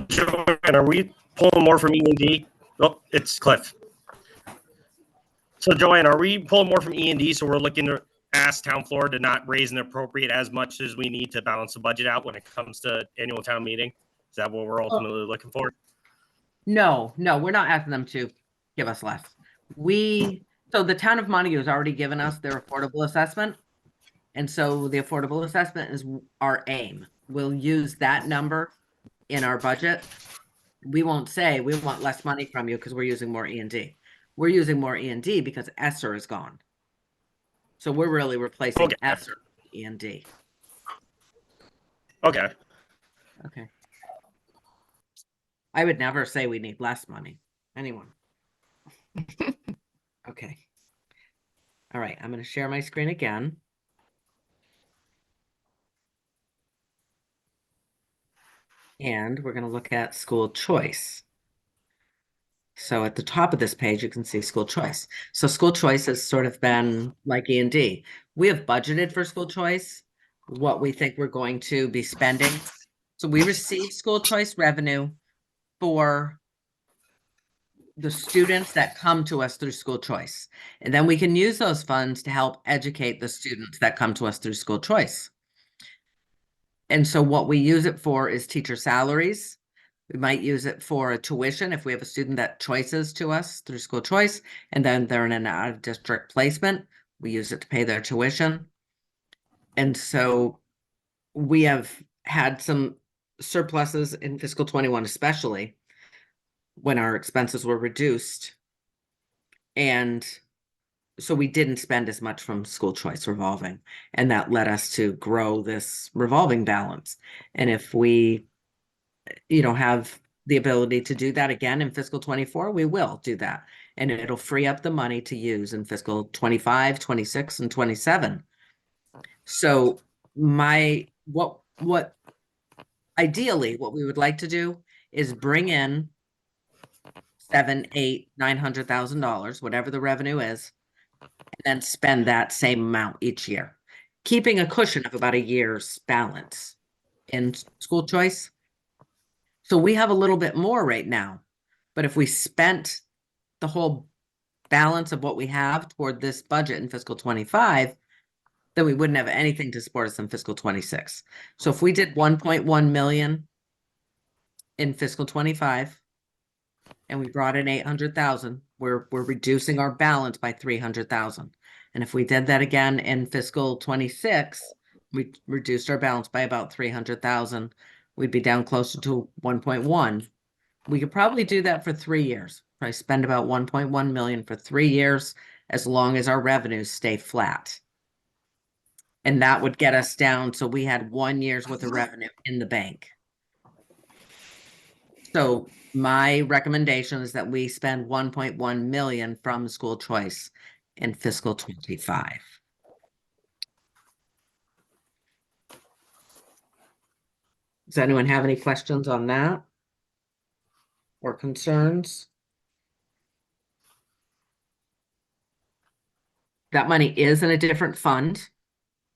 Joanne, are we pulling more from E&D? Oh, it's Cliff. So Joanne, are we pulling more from E&D? So we're looking to ask town floor to not raise and appropriate as much as we need to balance the budget out when it comes to annual town meeting? Is that what we're ultimately looking for? No, we're not asking them to give us less. So the town of Montague has already given us their affordable assessment. And so the affordable assessment is our aim. We'll use that number in our budget. We won't say we want less money from you because we're using more E&D. We're using more E&D because ESSER is gone. So we're really replacing ESSER with E&D. Okay. Okay. I would never say we need less money. Anyone? Okay. All right, I'm going to share my screen again. And we're going to look at school choice. So at the top of this page, you can see school choice. So school choice has sort of been like E&D. We have budgeted for school choice, what we think we're going to be spending. So we receive school choice revenue for the students that come to us through school choice. And then we can use those funds to help educate the students that come to us through school choice. And so what we use it for is teacher salaries. We might use it for a tuition if we have a student that choices to us through school choice, and then they're in an out-of-district placement. We use it to pay their tuition. And so we have had some surpluses in fiscal 21, especially when our expenses were reduced. And so we didn't spend as much from school choice revolving, and that led us to grow this revolving balance. And if we, have the ability to do that again in fiscal 24, we will do that. And it'll free up the money to use in fiscal 25, 26, and 27. So ideally, what we would like to do is bring in $700,000, $800,000, $900,000, whatever the revenue is, and then spend that same amount each year, keeping a cushion of about a year's balance in school choice. So we have a little bit more right now, but if we spent the whole balance of what we have toward this budget in fiscal 25, then we wouldn't have anything to support us in fiscal 26. So if we did 1.1 million in fiscal 25, and we brought in 800,000, we're reducing our balance by 300,000. And if we did that again in fiscal 26, we reduced our balance by about 300,000. We'd be down closer to 1.1. We could probably do that for 3 years. Probably spend about 1.1 million for 3 years, as long as our revenues stay flat. And that would get us down, so we had 1 year's worth of revenue in the bank. So my recommendation is that we spend 1.1 million from school choice in fiscal 25. Does anyone have any questions on that? Or concerns? That money is in a different fund.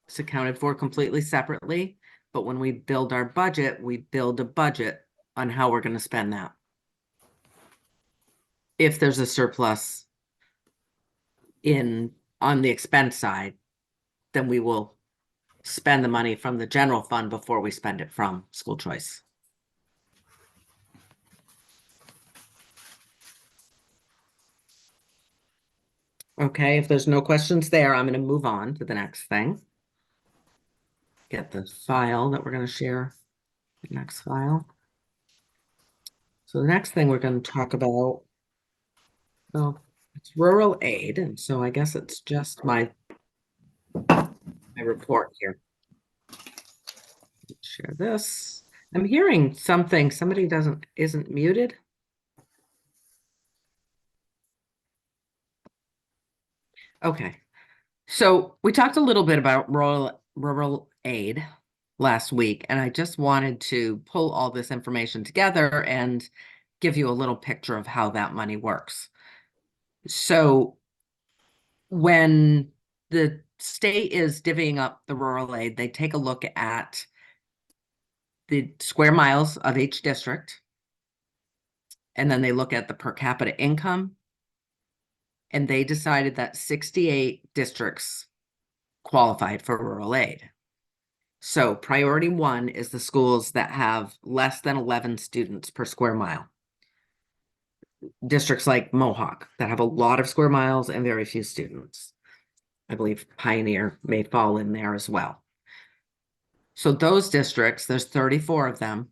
It's accounted for completely separately, but when we build our budget, we build a budget on how we're going to spend that. If there's a surplus on the expense side, then we will spend the money from the general fund before we spend it from school choice. Okay, if there's no questions there, I'm going to move on to the next thing. Get the file that we're going to share. Next file. So the next thing we're going to talk about, well, it's rural aid, and so I guess it's just my report here. Share this. I'm hearing something. Somebody isn't muted. Okay. So we talked a little bit about rural aid last week, and I just wanted to pull all this information together and give you a little picture of how that money works. So when the state is divvying up the rural aid, they take a look at the square miles of each district, and then they look at the per capita income, and they decided that 68 districts qualified for rural aid. So priority 1 is the schools that have less than 11 students per square mile. Districts like Mohawk that have a lot of square miles and very few students. I believe Pioneer may fall in there as well. So those districts, there's 34 of them,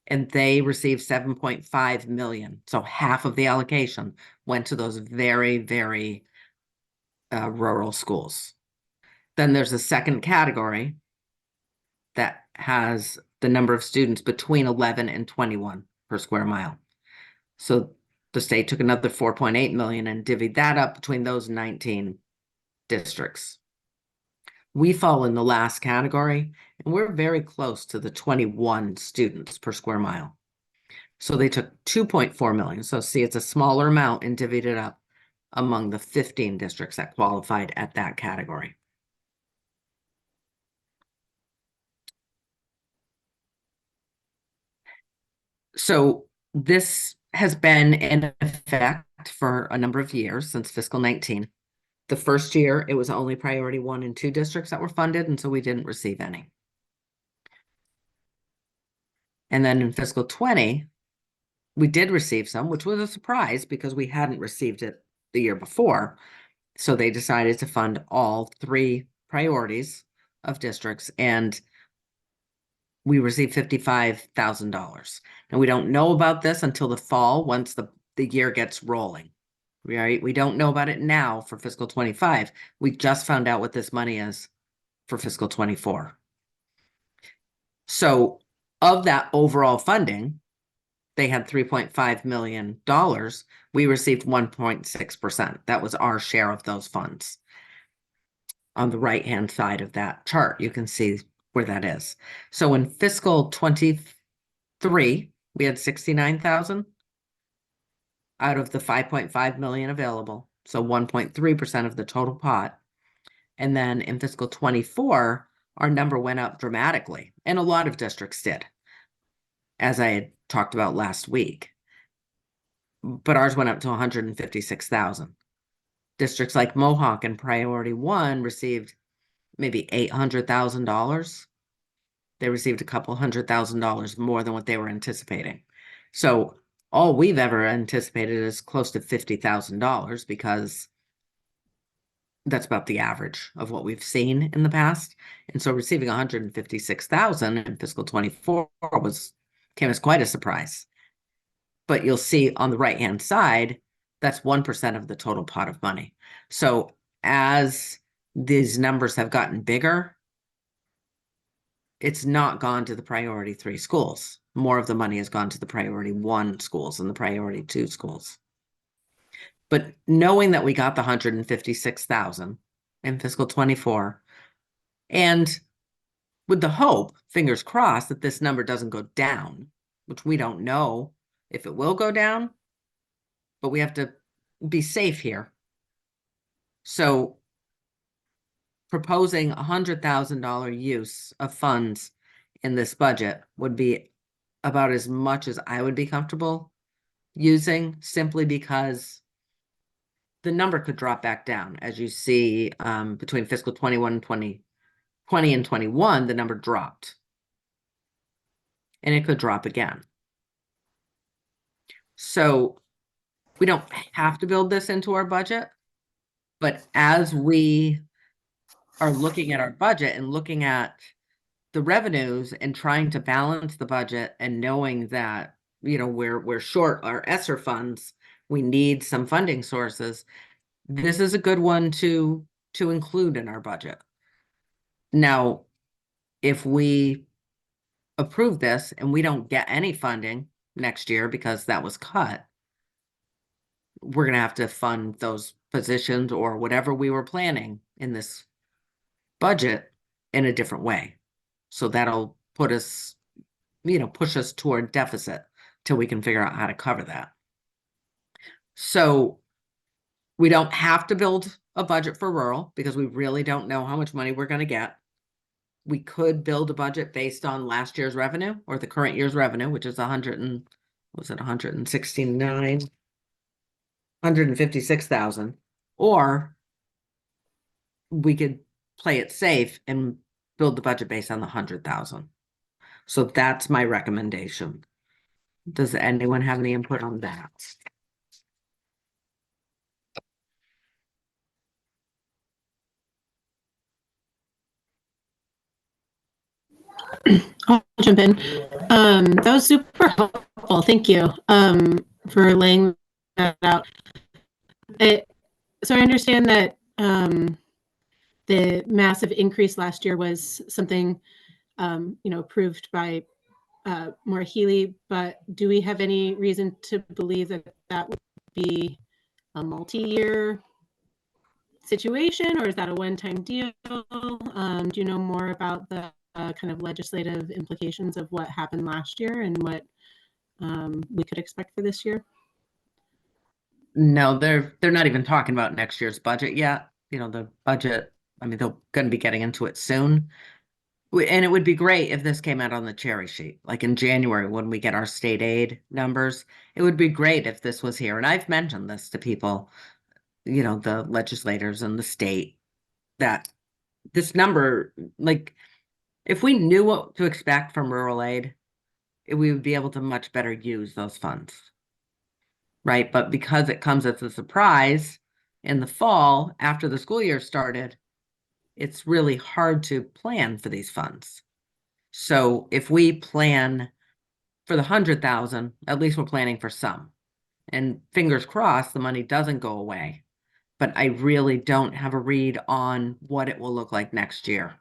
and they received 7.5 million. So half of the allocation went to those very, very rural schools. Then there's a second category that has the number of students between 11 and 21 per square mile. So the state took another 4.8 million and divvied that up between those 19 districts. We fall in the last category, and we're very close to the 21 students per square mile. So they took 2.4 million. So see, it's a smaller amount and divvied it up among the 15 districts that qualified at that category. So this has been in effect for a number of years, since fiscal 19. The first year, it was only priority 1 and 2 districts that were funded, and so we didn't receive any. And then in fiscal 20, we did receive some, which was a surprise because we hadn't received it the year before. So they decided to fund all 3 priorities of districts, and we received $55,000. And we don't know about this until the fall, once the year gets rolling. Right? We don't know about it now for fiscal 25. We just found out what this money is for fiscal 24. So of that overall funding, they had $3.5 million. We received 1.6%. That was our share of those funds. On the right-hand side of that chart, you can see where that is. So in fiscal 23, we had 69,000 out of the 5.5 million available. So 1.3% of the total pot. And then in fiscal 24, our number went up dramatically, and a lot of districts did, as I had talked about last week. But ours went up to 156,000. Districts like Mohawk and Priority 1 received maybe $800,000. They received a couple $100,000 more than what they were anticipating. So all we've ever anticipated is close to $50,000 because that's about the average of what we've seen in the past. And so receiving 156,000 in fiscal 24 came as quite a surprise. But you'll see on the right-hand side, that's 1% of the total pot of money. So as these numbers have gotten bigger, it's not gone to the priority 3 schools. More of the money has gone to the priority 1 schools and the priority 2 schools. But knowing that we got the 156,000 in fiscal 24, and with the hope, fingers crossed, that this number doesn't go down, which we don't know if it will go down, but we have to be safe here. So proposing $100,000 use of funds in this budget would be about as much as I would be comfortable using, simply because the number could drop back down. As you see, between fiscal 21 and 2020 and 21, the number dropped. And it could drop again. So we don't have to build this into our budget, but as we are looking at our budget and looking at the revenues and trying to balance the budget and knowing that, you know, we're short our ESSER funds, we need some funding sources, this is a good one to include in our budget. Now, if we approve this and we don't get any funding next year because that was cut, we're going to have to fund those positions or whatever we were planning in this budget in a different way. So that'll put us, you know, push us toward deficit till we can figure out how to cover that. So we don't have to build a budget for rural because we really don't know how much money we're going to get. We could build a budget based on last year's revenue or the current year's revenue, which is 156,000, or we could play it safe and build the budget based on the 100,000. So that's my recommendation. Does anyone have any input on that? I'll jump in. That was super helpful. Thank you for laying that out. So I understand that the massive increase last year was something approved by Maura Healy, but do we have any reason to believe that that would be a multi-year situation, or is that a one-time deal? Do you know more about the kind of legislative implications of what happened last year and what we could expect for this year? No, they're not even talking about next year's budget yet. You know, the budget, I mean, they're going to be getting into it soon. And it would be great if this came out on the cherry sheet, like in January when we get our state aid numbers. It would be great if this was here. And I've mentioned this to people, you know, the legislators and the state, that this number, like, if we knew what to expect from rural aid, we would be able to much better use those funds. Right? But because it comes as a surprise in the fall after the school year started, it's really hard to plan for these funds. So if we plan for the 100,000, at least we're planning for some. And fingers crossed, the money doesn't go away. But I really don't have a read on what it will look like next year.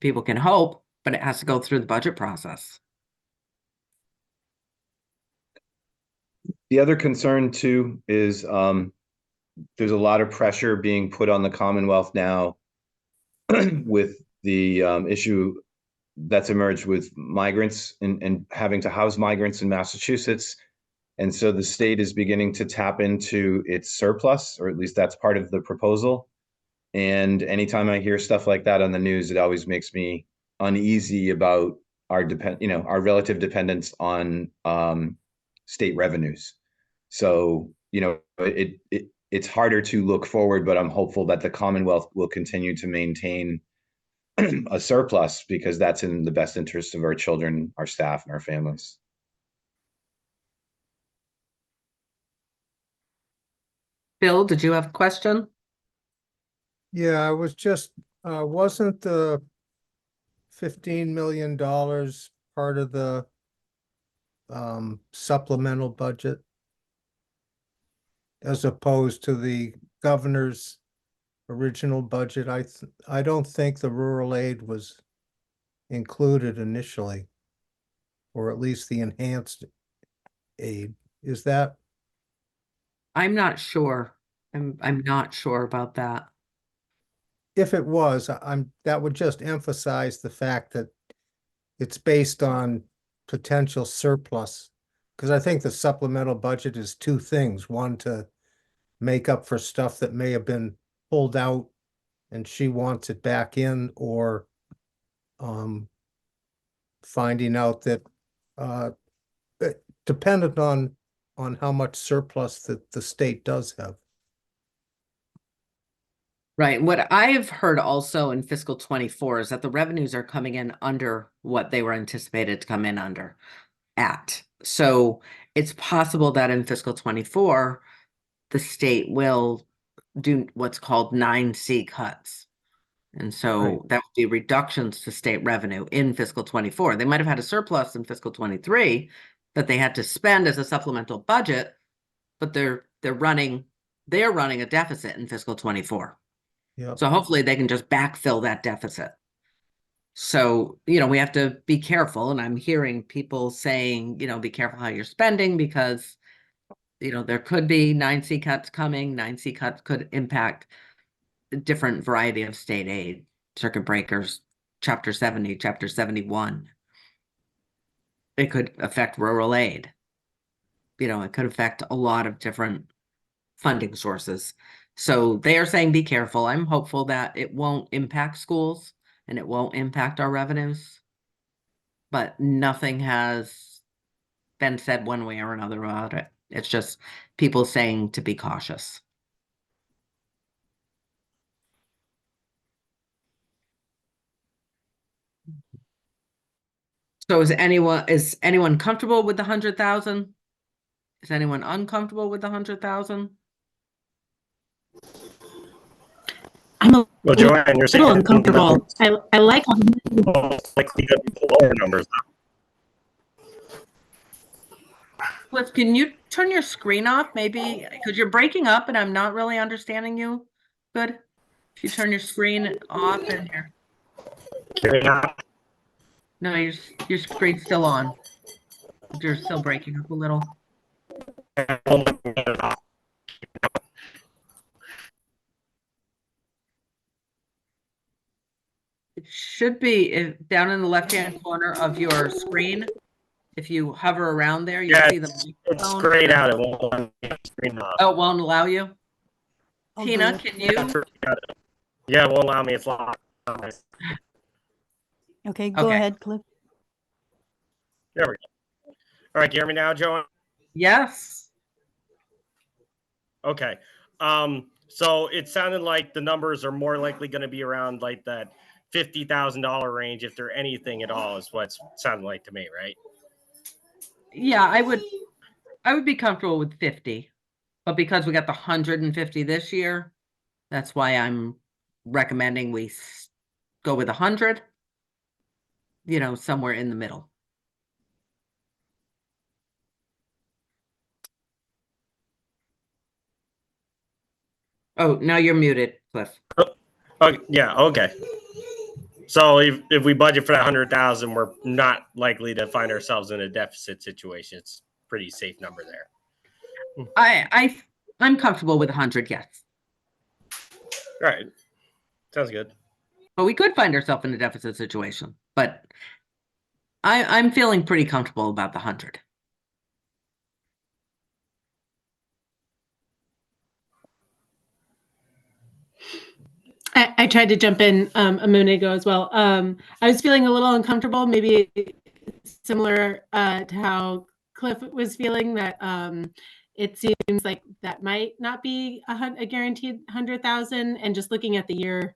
People can hope, but it has to go through the budget process. The other concern too is there's a lot of pressure being put on the Commonwealth now with the issue that's emerged with migrants and having to house migrants in Massachusetts. And so the state is beginning to tap into its surplus, or at least that's part of the proposal. And anytime I hear stuff like that on the news, it always makes me uneasy about our relative dependence on state revenues. So, you know, it's harder to look forward, but I'm hopeful that the Commonwealth will continue to maintain a surplus because that's in the best interest of our children, our staff, and our families. Bill, did you have a question? Yeah, I was just, wasn't the $15 million part of the supplemental budget as opposed to the governor's original budget? I don't think the rural aid was included initially, or at least the enhanced aid. Is that? I'm not sure. I'm not sure about that. If it was, that would just emphasize the fact that it's based on potential surplus. Because I think the supplemental budget is two things. One, to make up for stuff that may have been pulled out and she wants it back in, or finding out that dependent on how much surplus that the state does have. Right. What I've heard also in fiscal 24 is that the revenues are coming in under what they were anticipated to come in under at. So it's possible that in fiscal 24, the state will do what's called 9C cuts. And so Right. that would be reductions to state revenue in fiscal 24. They might have had a surplus in fiscal 23 that they had to spend as a supplemental budget, but they're running a deficit in fiscal 24. Yeah. So hopefully they can just backfill that deficit. So, we have to be careful. And I'm hearing people saying, be careful how you're spending because, there could be 9C cuts coming. 9C cuts could impact a different variety of state aid, circuit breakers, Chapter 70, Chapter 71. It could affect rural aid. It could affect a lot of different funding sources. So they are saying be careful. I'm hopeful that it won't impact schools and it won't impact our revenues. But nothing has been said one way or another about it. It's just people saying to be cautious. So is anyone comfortable with the 100,000? Is anyone uncomfortable with the 100,000? I'm a Well, Joanne, you're saying little uncomfortable. I like most likely going to be lower numbers. Cliff, can you turn your screen off? Maybe because you're breaking up and I'm not really understanding you. Good. If you turn your screen off and here. No, your screen's still on. You're still breaking up a little. It should be down in the left-hand corner of your screen. If you hover around there, you'll see the It's microphone. grayed out. It won't let me screen off. Oh, it won't allow you? Tina, can you? Yeah, it won't allow me. It's locked. Okay, go ahead, Cliff. There we go. All right, can you hear me now, Joanne? Yes. Okay. So it sounded like the numbers are more likely going to be around like that $50,000 range, if they're anything at all, is what it sounded like to me, right? Yeah, I would be comfortable with 50, but because we got the 150 this year, that's why I'm recommending we go with 100, somewhere in the middle. Oh, now you're muted, Cliff. Oh, yeah. Okay. So if we budget for that 100,000, we're not likely to find ourselves in a deficit situation. It's a pretty safe number there. I'm comfortable with 100, yes. All right. Sounds good. But we could find ourselves in a deficit situation. But I'm feeling pretty comfortable about the 100. I tried to jump in a minute ago as well. I was feeling a little uncomfortable, maybe similar to how Cliff was feeling, that it seems like that might not be a guaranteed 100,000. And just looking at the year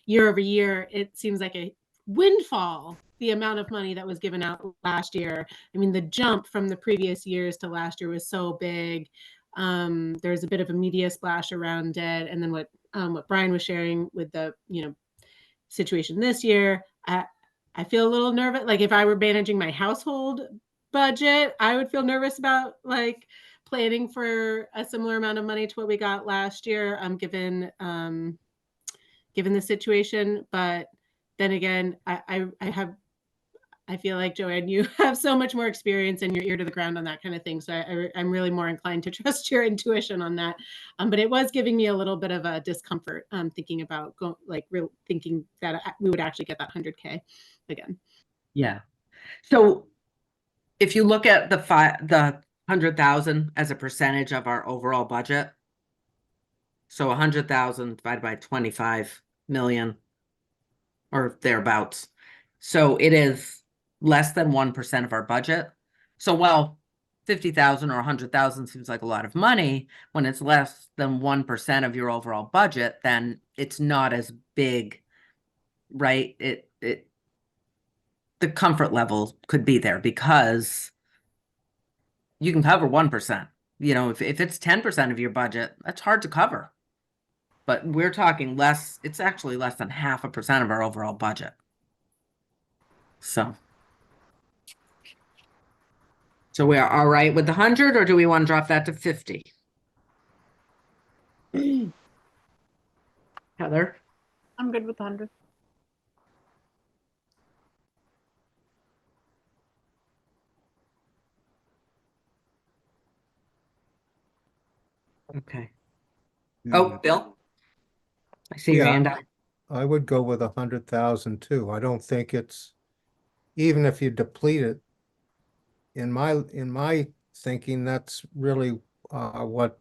over year, it seems like a windfall, the amount of money that was given out last year. I mean, the jump from the previous years to last year was so big. There's a bit of a media splash around it. And then what Brian was sharing with the, situation this year, I feel a little nervous. Like if I were managing my household budget, I would feel nervous about like planning for a similar amount of money to what we got last year, given the situation. But then again, I feel like, Joanne, you have so much more experience and your ear to the ground on that kind of thing. So I'm really more inclined to trust your intuition on that. But it was giving me a little bit of a discomfort thinking about thinking that we would actually get that 100K again. Yeah. So if you look at the 100,000 as a percentage of our overall budget, so 100,000 divided by 25 million or thereabouts. So it is less than 1% of our budget. So while 50,000 or 100,000 seems like a lot of money, when it's less than 1% of your overall budget, then it's not as big, right? The comfort level could be there because you can cover 1%. If it's 10% of your budget, that's hard to cover. But we're talking less, it's actually less than 0.5% of our overall budget. So we are all right with the 100, or do we want to drop that to 50? Heather? I'm good with 100. Okay. Oh, Bill? I see your Yeah. hand up. I would go with 100,000 too. I don't think it's, even if you deplete it, in my thinking, that's really what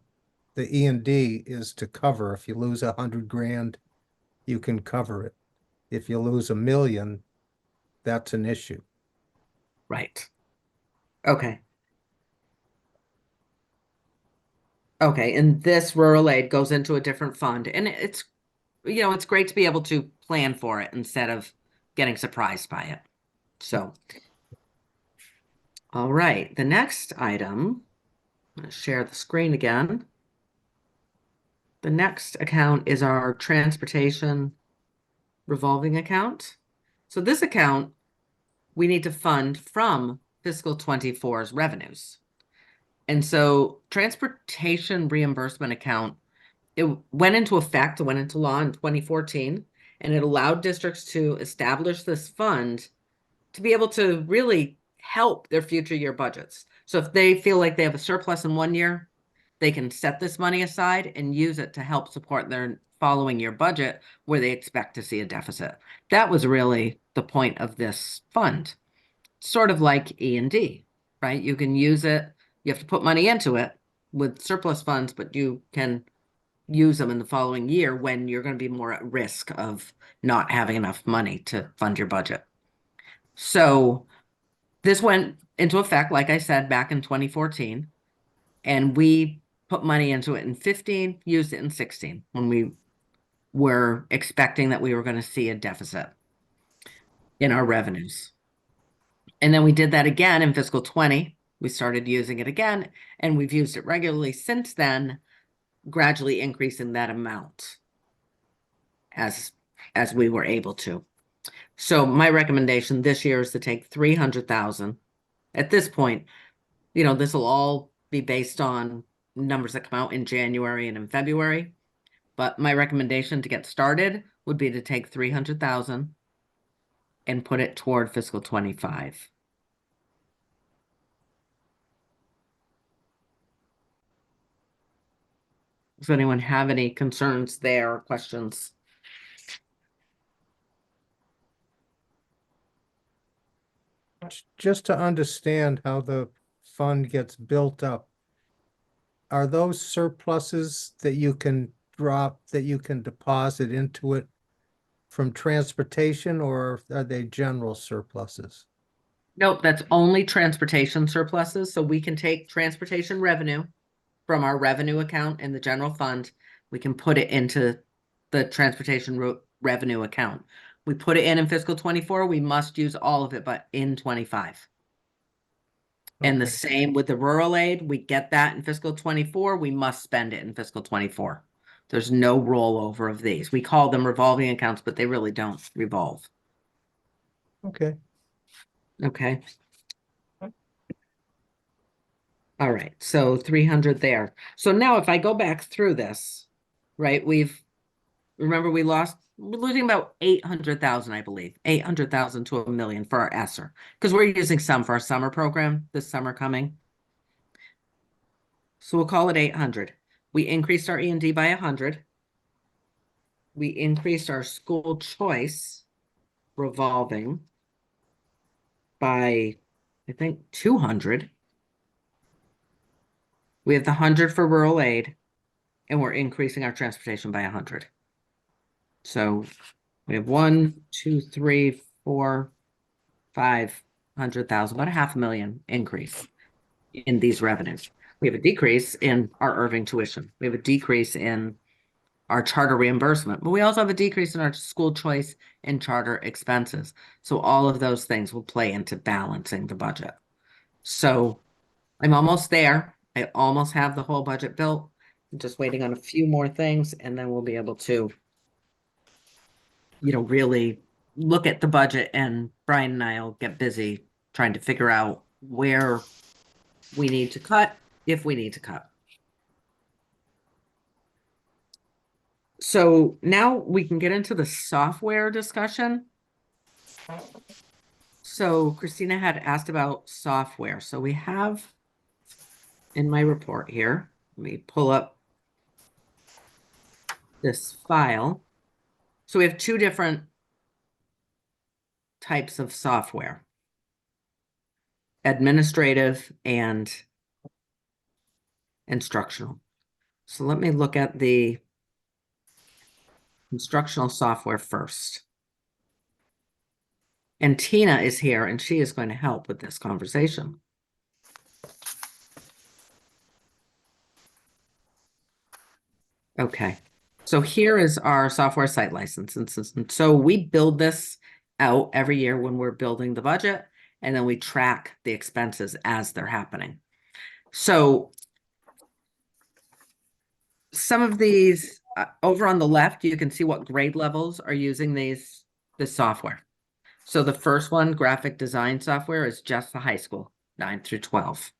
the E&D is to cover. If you lose 100 grand, you can cover it. If you lose 1 million, that's an issue. Right. Okay. Okay, and this rural aid goes into a different fund, and it's great to be able to plan for it instead of getting surprised by it. So, all right, the next item, I'm going to share the screen again. The next account is our transportation revolving account. So this account, we need to fund from fiscal 24's revenues. And so transportation reimbursement account, it went into effect, it went into law in 2014, and it allowed districts to establish this fund to be able to really help their future year budgets. So if they feel like they have a surplus in one year, they can set this money aside and use it to help support their following year budget where they expect to see a deficit. That was really the point of this fund. Sort of like E&D, right? You can use it, you have to put money into it with surplus funds, but you can use them in the following year when you're going to be more at risk of not having enough money to fund your budget. So this went into effect, like I said, back in 2014, and we put money into it in 15, used it in 16 when we were expecting that we were going to see a deficit in our revenues. And then we did that again in fiscal 20. We started using it again, and we've used it regularly since then, gradually increasing that amount as we were able to. So my recommendation this year is to take 300,000. At this point, this will all be based on numbers that come out in January and in February. But my recommendation to get started would be to take 300,000 and put it toward fiscal 25. Does anyone have any concerns there or questions? Just to understand how the fund gets built up, are those surpluses that you can drop, that you can deposit into it from transportation, or are they general surpluses? Nope, that's only transportation surpluses. So we can take transportation revenue from our revenue account in the general fund. We can put it into the transportation revenue account. We put it in fiscal 24. We must use all of it, but in 25. And the Okay. same with the rural aid, we get that in fiscal 24, we must spend it in fiscal 24. There's no rollover of these. We call them revolving accounts, but they really don't revolve. Okay. Okay. All right, so 300 there. So now if I go back through this, right, remember we're losing about 800,000, I believe, 800,000 to $1 million for our ESSER, because we're using some for our summer program this summer coming. So we'll call it 800. We increased our E&D by 100. We increased our school choice revolving by, I think, 200. We have the 100 for rural aid, and we're increasing our transportation by 100. So we have 1, 2, 3, 4, 500,000, about a $500,000 increase in these revenues. We have a decrease in our Irving tuition. We have a decrease in our charter reimbursement, but we also have a decrease in our school choice and charter expenses. So all of those things will play into balancing the budget. So I'm almost there. I almost have the whole budget built. I'm just waiting on a few more things, and then we'll be able to, really look at the budget, and Brian and I will get busy trying to figure out where we need to cut, if we need to cut. So now we can get into the software discussion. So Christina had asked about software. So we have in my report here, let me pull up this file. So we have two different types of software: administrative and instructional. So let me look at the instructional software first. And Tina is here, and she is going to help with this conversation. Okay, so here is our software site license. And so we build this out every year when we're building the budget, and then we track the expenses as they're happening. So some of these over on the left, you can see what grade levels are using this software. So the first one, graphic design software, is just the high school, 9 through 12.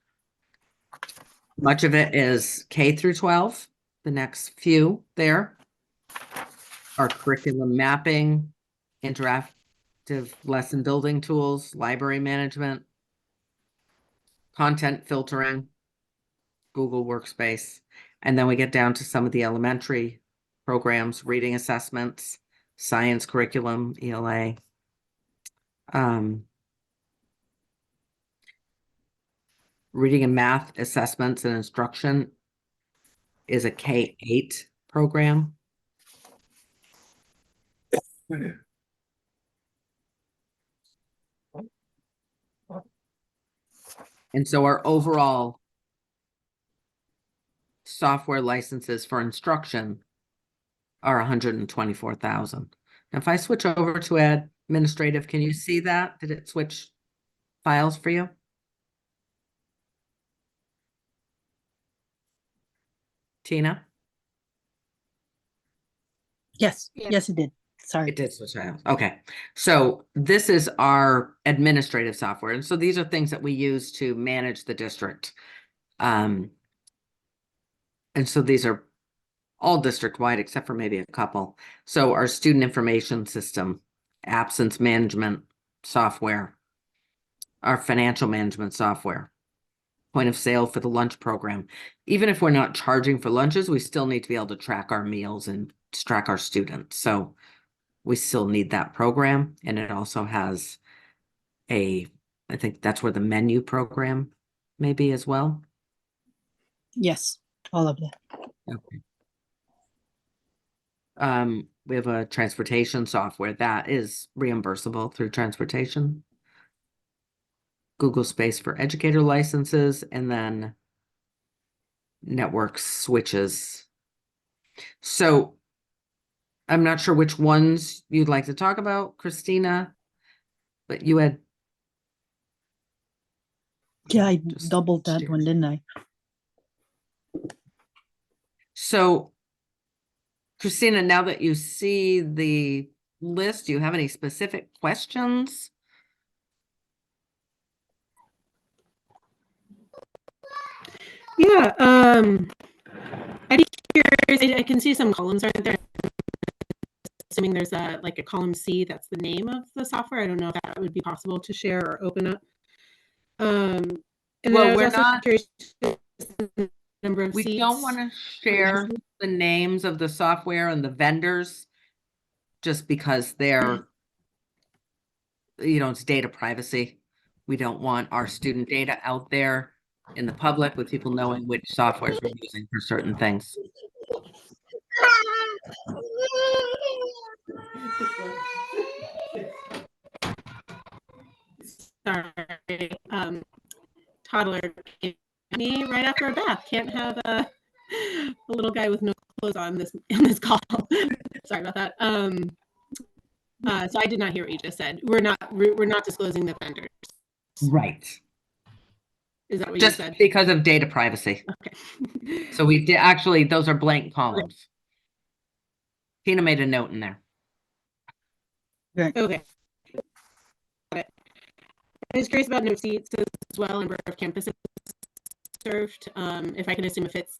Much of it is K through 12. The next few there are curriculum mapping, interactive lesson building tools, library management, content filtering, Google Workspace. And then we get down to some of the elementary programs, reading assessments, science curriculum, ELA. Reading and math assessments and instruction is a K-8 program. And so our overall software licenses for instruction are 124,000. Now, if I switch over to administrative, can you see that? Did it switch files for you? Tina? Yes, Yeah. yes, it did. Sorry. It did switch files. Okay. So this is our administrative software. And so these are things that we use to manage the district. And so these are all district-wide except for maybe a couple. So our student information system, absence management software, our financial management software, point of sale for the lunch program. Even if we're not charging for lunches, we still need to be able to track our meals and track our students. So we still need that program. And it also has I think that's where the menu program may be as well. Yes, all of that. Okay. We have a transportation software that is reimbursable through transportation. Google Space for educator licenses, and then network switches. So I'm not sure which ones you'd like to talk about, Christina, but you had. Yeah, I Just doubled that share. one, didn't I? So, Christina, now that you see the list, do you have any specific questions? Yeah, I'd be curious. I can see some columns right there. Assuming there's a like a column C, that's the name of the software. I don't know if that would be possible to share or open up. And then Well, I was we're also not- curious the number of We seats. don't want to share the names of the software and the vendors just because they're, it's data privacy. We don't want our student data out there in the public with people knowing which softwares we're using for certain things. Sorry, toddler came to me right after a bath. Can't have a little guy with no clothes on this call. Sorry about that. So I did not hear what you just said. We're not disclosing the vendors. Right. Is that what Just you said? because of data privacy. Okay. So we did actually, those are blank columns. Tina made a note in there. Right. Okay. Got it. I was curious about no seats as well, number of campuses served. If I can assume if it's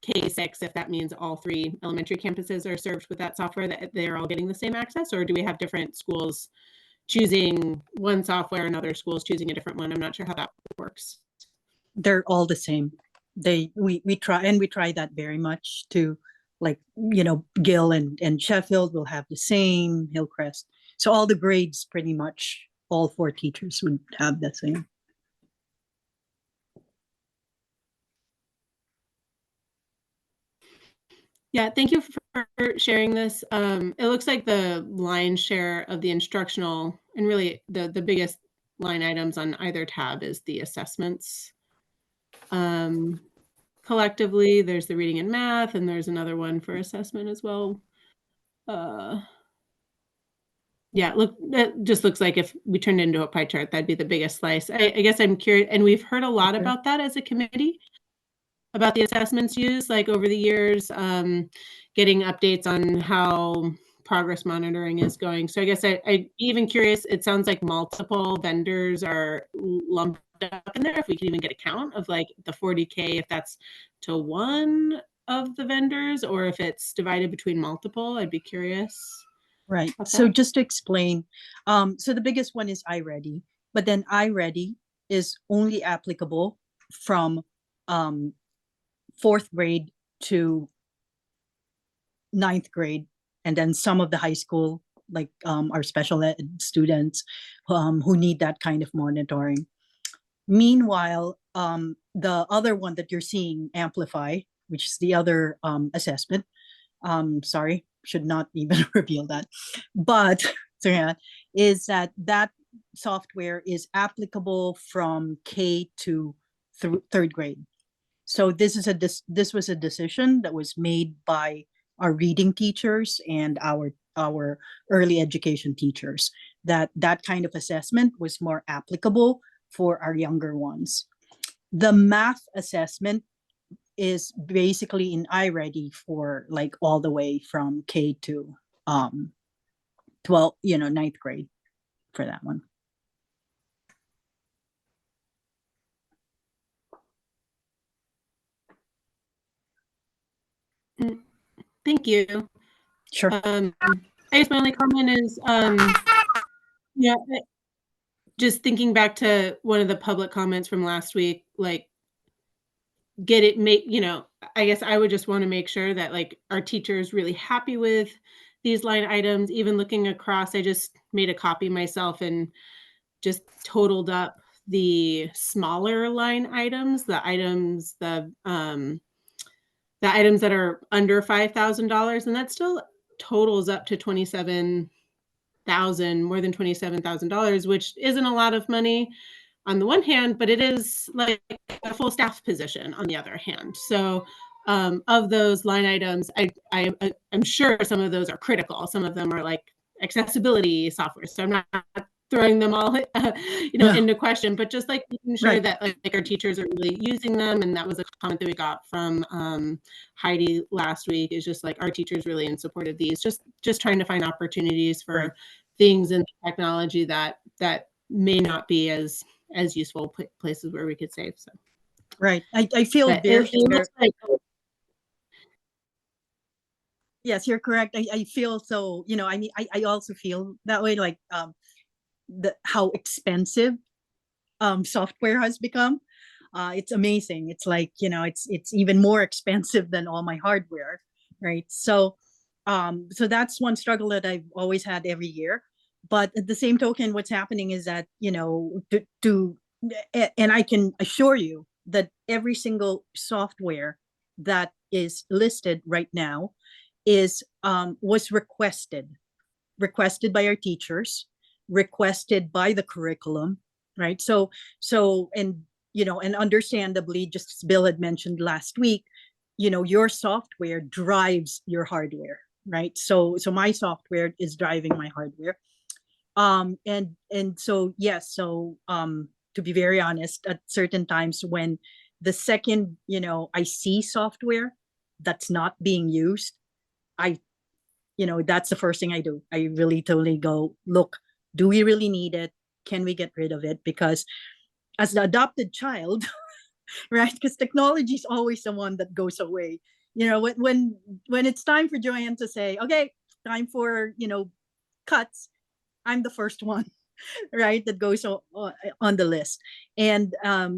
K6, if that means all 3 elementary campuses are served with that software, that they're all getting the same access, or do we have different schools choosing one software and other schools choosing a different one? I'm not sure how that works. They're all the same. We try that very much to, like, Gill and Sheffield will have the same, Hillcrest. So all the grades, pretty much all 4 teachers would have the same. Yeah, thank you for sharing this. It looks like the lion's share of the instructional, and really the biggest line items on either tab is the assessments. Collectively, there's the reading and math, and there's another one for assessment as well. Yeah, look, that just looks like if we turned it into a pie chart, that'd be the biggest slice. I guess I'm curious, and we've heard a lot Okay. about that as a committee, about the assessments used, like over the years, getting updates on how progress monitoring is going. So I guess I'd even curious, it sounds like multiple vendors are lumped up in there. If we can even get a count of like the 40K, if that's to one of the vendors or if it's divided between multiple, I'd be curious. Right. about So that. just to explain, so the biggest one is iReady, but then iReady is only applicable from 4th grade to 9th grade, and then some of the high school, like our special ed students who need that kind of monitoring. Meanwhile, the other one that you're seeing, Amplify, which is the other assessment, sorry, should not even reveal that, but so yeah, is that software is applicable from K to 3rd grade. So this was a decision that was made by our reading teachers and our early education teachers, that kind of assessment was more applicable for our younger ones. The math assessment is basically in iReady for like all the way from K to 12, 9th grade for that one. Thank you. Sure. I guess my only comment is, yeah, just thinking back to one of the public comments from last week, like I guess I would just want to make sure that like our teacher is really happy with these line items. Even looking across, I just made a copy myself and just totaled up the smaller line items, the items that are under $5,000, and that still totals up to more than $27,000, which isn't a lot of money on the one hand, but it is like a full staff position on the other hand. So of those line items, I'm sure some of those are critical. Some of them are like accessibility software. So I'm not throwing them all, Yeah. into question, but just like making sure Right. that like our teachers are really using them. And that was a comment that we got from Heidi last week, is just like our teachers really in support of these, just trying to find opportunities for Right. things in technology that may not be as useful places where we could save. So Right. I feel but very, it looks like yes, you're correct. I feel so, I mean, I also feel that way, like how expensive software has become. It's amazing. It's like, it's even more expensive than all my hardware, right? So that's one struggle that I've always had every year. But at the same token, what's happening is that, and I can assure you that every single software that is listed right now was requested by our teachers, requested by the curriculum, right? So and and understandably, just as Bill had mentioned last week, your software drives your hardware, right? So my software is driving my hardware. And so yes, so to be very honest, at certain times when the second I see software that's not being used, that's the first thing I do. I really totally go, look, do we really need it? Can we get rid of it? Because as the adopted child, right? Because technology is always the one that goes away. When it's time for Joanne to say, okay, time for cuts, I'm the first one, right? That goes on the list. And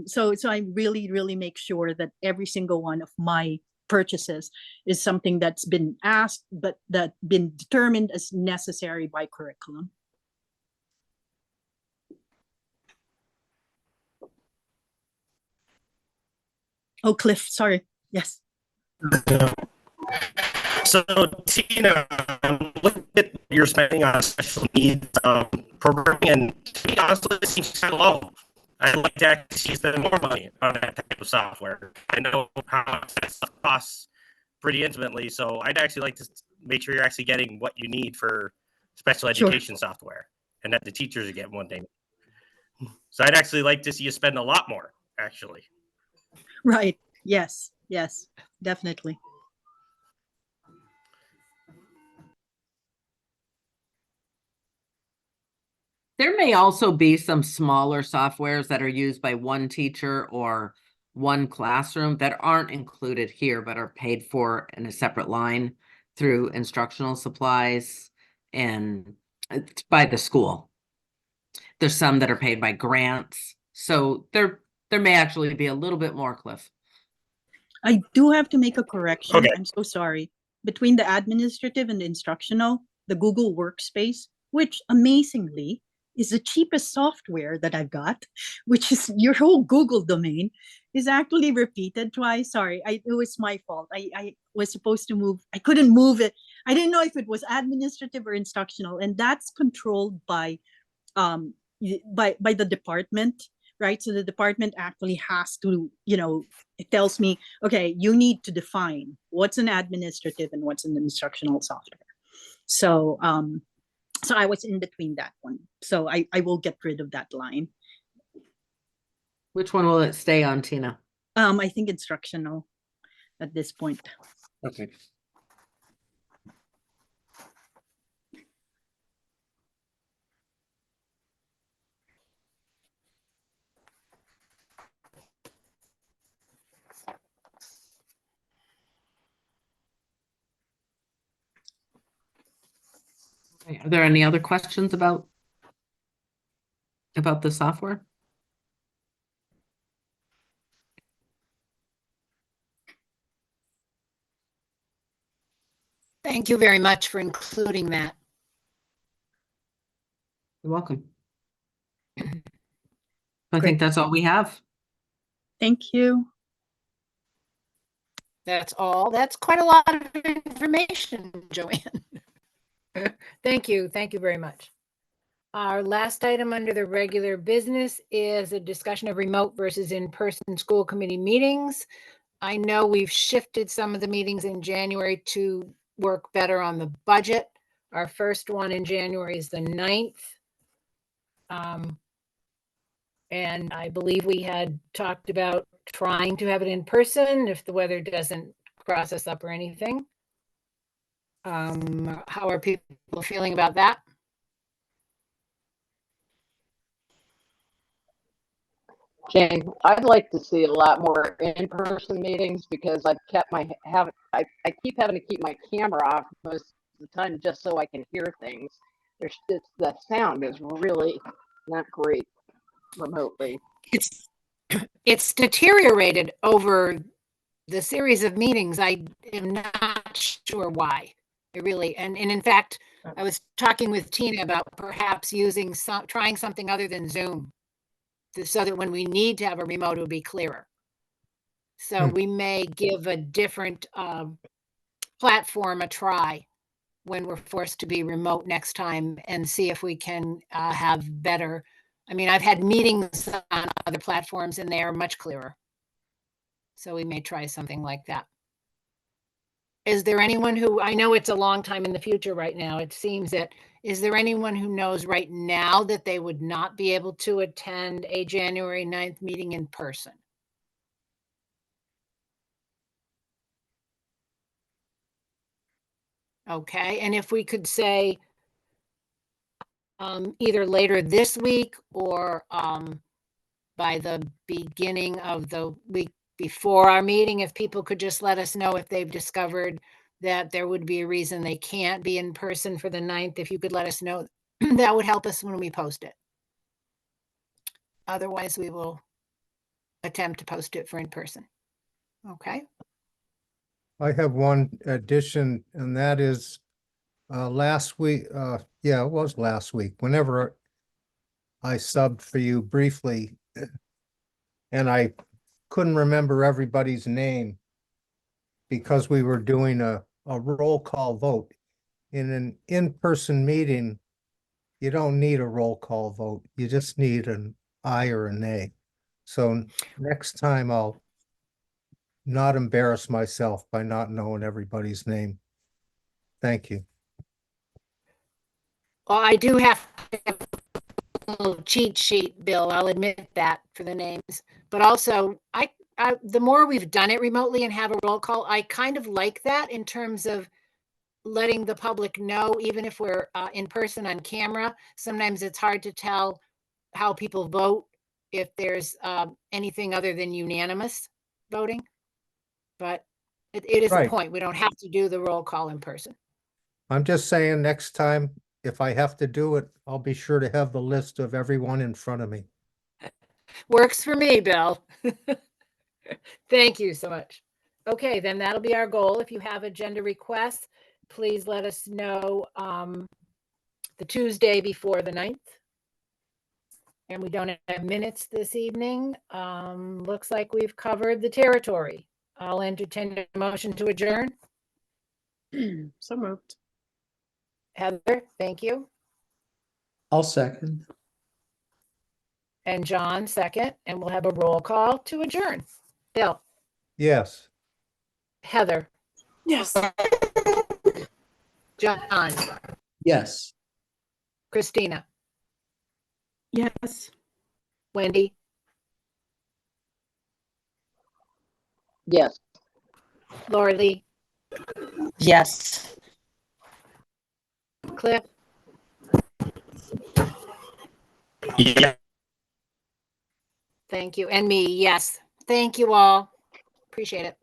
so I really make sure that every single one of my purchases is something that's been asked, but that been determined as necessary by curriculum. Oh, Cliff, sorry. Yes. So, Tina, look at your spending on special needs programming, and to be honest, it seems kind of low. I'd like to actually spend more money on that type of software. I know how much that stuff costs pretty intimately, so I'd actually like to make sure you're actually getting what you need for special education software, and that the teachers are getting one thing. So I'd actually like to see you spend a lot more, actually. Right. Yes, definitely. There may also be some smaller softwares that are used by one teacher or one classroom that aren't included here, but are paid for in a separate line through instructional supplies and by the school. There's some that are paid by grants. So there may actually be a little bit more, Cliff. I do have to make a correction. Okay. I'm so sorry. Between the administrative and the instructional, the Google Workspace, which amazingly is the cheapest software that I've got, which is your whole Google domain, is actually repeated twice. Sorry, it was my fault. I was supposed to move. I couldn't move it. I didn't know if it was administrative or instructional, and that's controlled by the department, right? So the department actually has to, it tells me, okay, you need to define what's an administrative and what's an instructional software. So so I was in between that one. So I will get rid of that line. Which one will it stay on, Tina? I think instructional at this point. Okay. Are there any other questions about the software? Thank you very much for including that. You're welcome. I think that's all we have. Thank you. That's all. That's quite a lot of information, Joanne. Thank you. Thank you very much. Our last item under the regular business is a discussion of remote versus in-person school committee meetings. I know we've shifted some of the meetings in January to work better on the budget. Our first one in January is the 9th. And I believe we had talked about trying to have it in person if the weather doesn't cross us up or anything. How are people feeling about that? Jane, I'd like to see a lot more in-person meetings because I keep having to keep my camera off most of the time just so I can hear things. The sound is really not great remotely. It's deteriorated over the series of meetings. I am not sure why. It really, and in fact, I was talking with Tina about perhaps trying something other than Zoom, so that when we need to have a remote, it would be clearer. So we may give a different platform a try when we're forced to be remote next time and see if we can have better. I mean, I've had meetings on other platforms and they are much clearer. So we may try something like that. Is there anyone who, I know it's a long time in the future right now, it seems that, is there anyone who knows right now that they would not be able to attend a January 9th meeting in person? Okay, and if we could say either later this week or by the beginning of the week before our meeting, if people could just let us know if they've discovered that there would be a reason they can't be in person for the 9th, if you could let us know, that would help us when we post it. Otherwise, we will attempt to post it for in person. Okay. I have one addition, and that is last week, yeah, it was last week, whenever I subbed for you briefly, and I couldn't remember everybody's name because we were doing a roll call vote. In an in-person meeting, you don't need a roll call vote. You just need an aye or a nay. So next time I'll not embarrass myself by not knowing everybody's name. Thank you. Well, I do have a little cheat sheet, Bill. I'll admit that for the names, but also the more we've done it remotely and have a roll call, I kind of like that in terms of letting the public know, even if we're in person on camera. Sometimes it's hard to tell how people vote if there's anything other than unanimous voting, but it is Right. a point. We don't have to do the roll call in person. I'm just saying next time, if I have to do it, I'll be sure to have the list of everyone in front of me. Works for me, Bill. Thank you so much. Okay, then that'll be our goal. If you have agenda requests, please let us know the Tuesday before the 9th. And we don't have minutes this evening. Looks like we've covered the territory. I'll entertain a motion to adjourn. So moved. Heather, thank you. I'll second. And John, second. And we'll have a roll call to adjourn. Bill. Yes. Heather. Yes. John. Yes. Christina. Yes. Wendy. Yes. Laura Lee. Yes. Cliff. Yeah. Thank you. And me, yes. Thank you all. Appreciate it.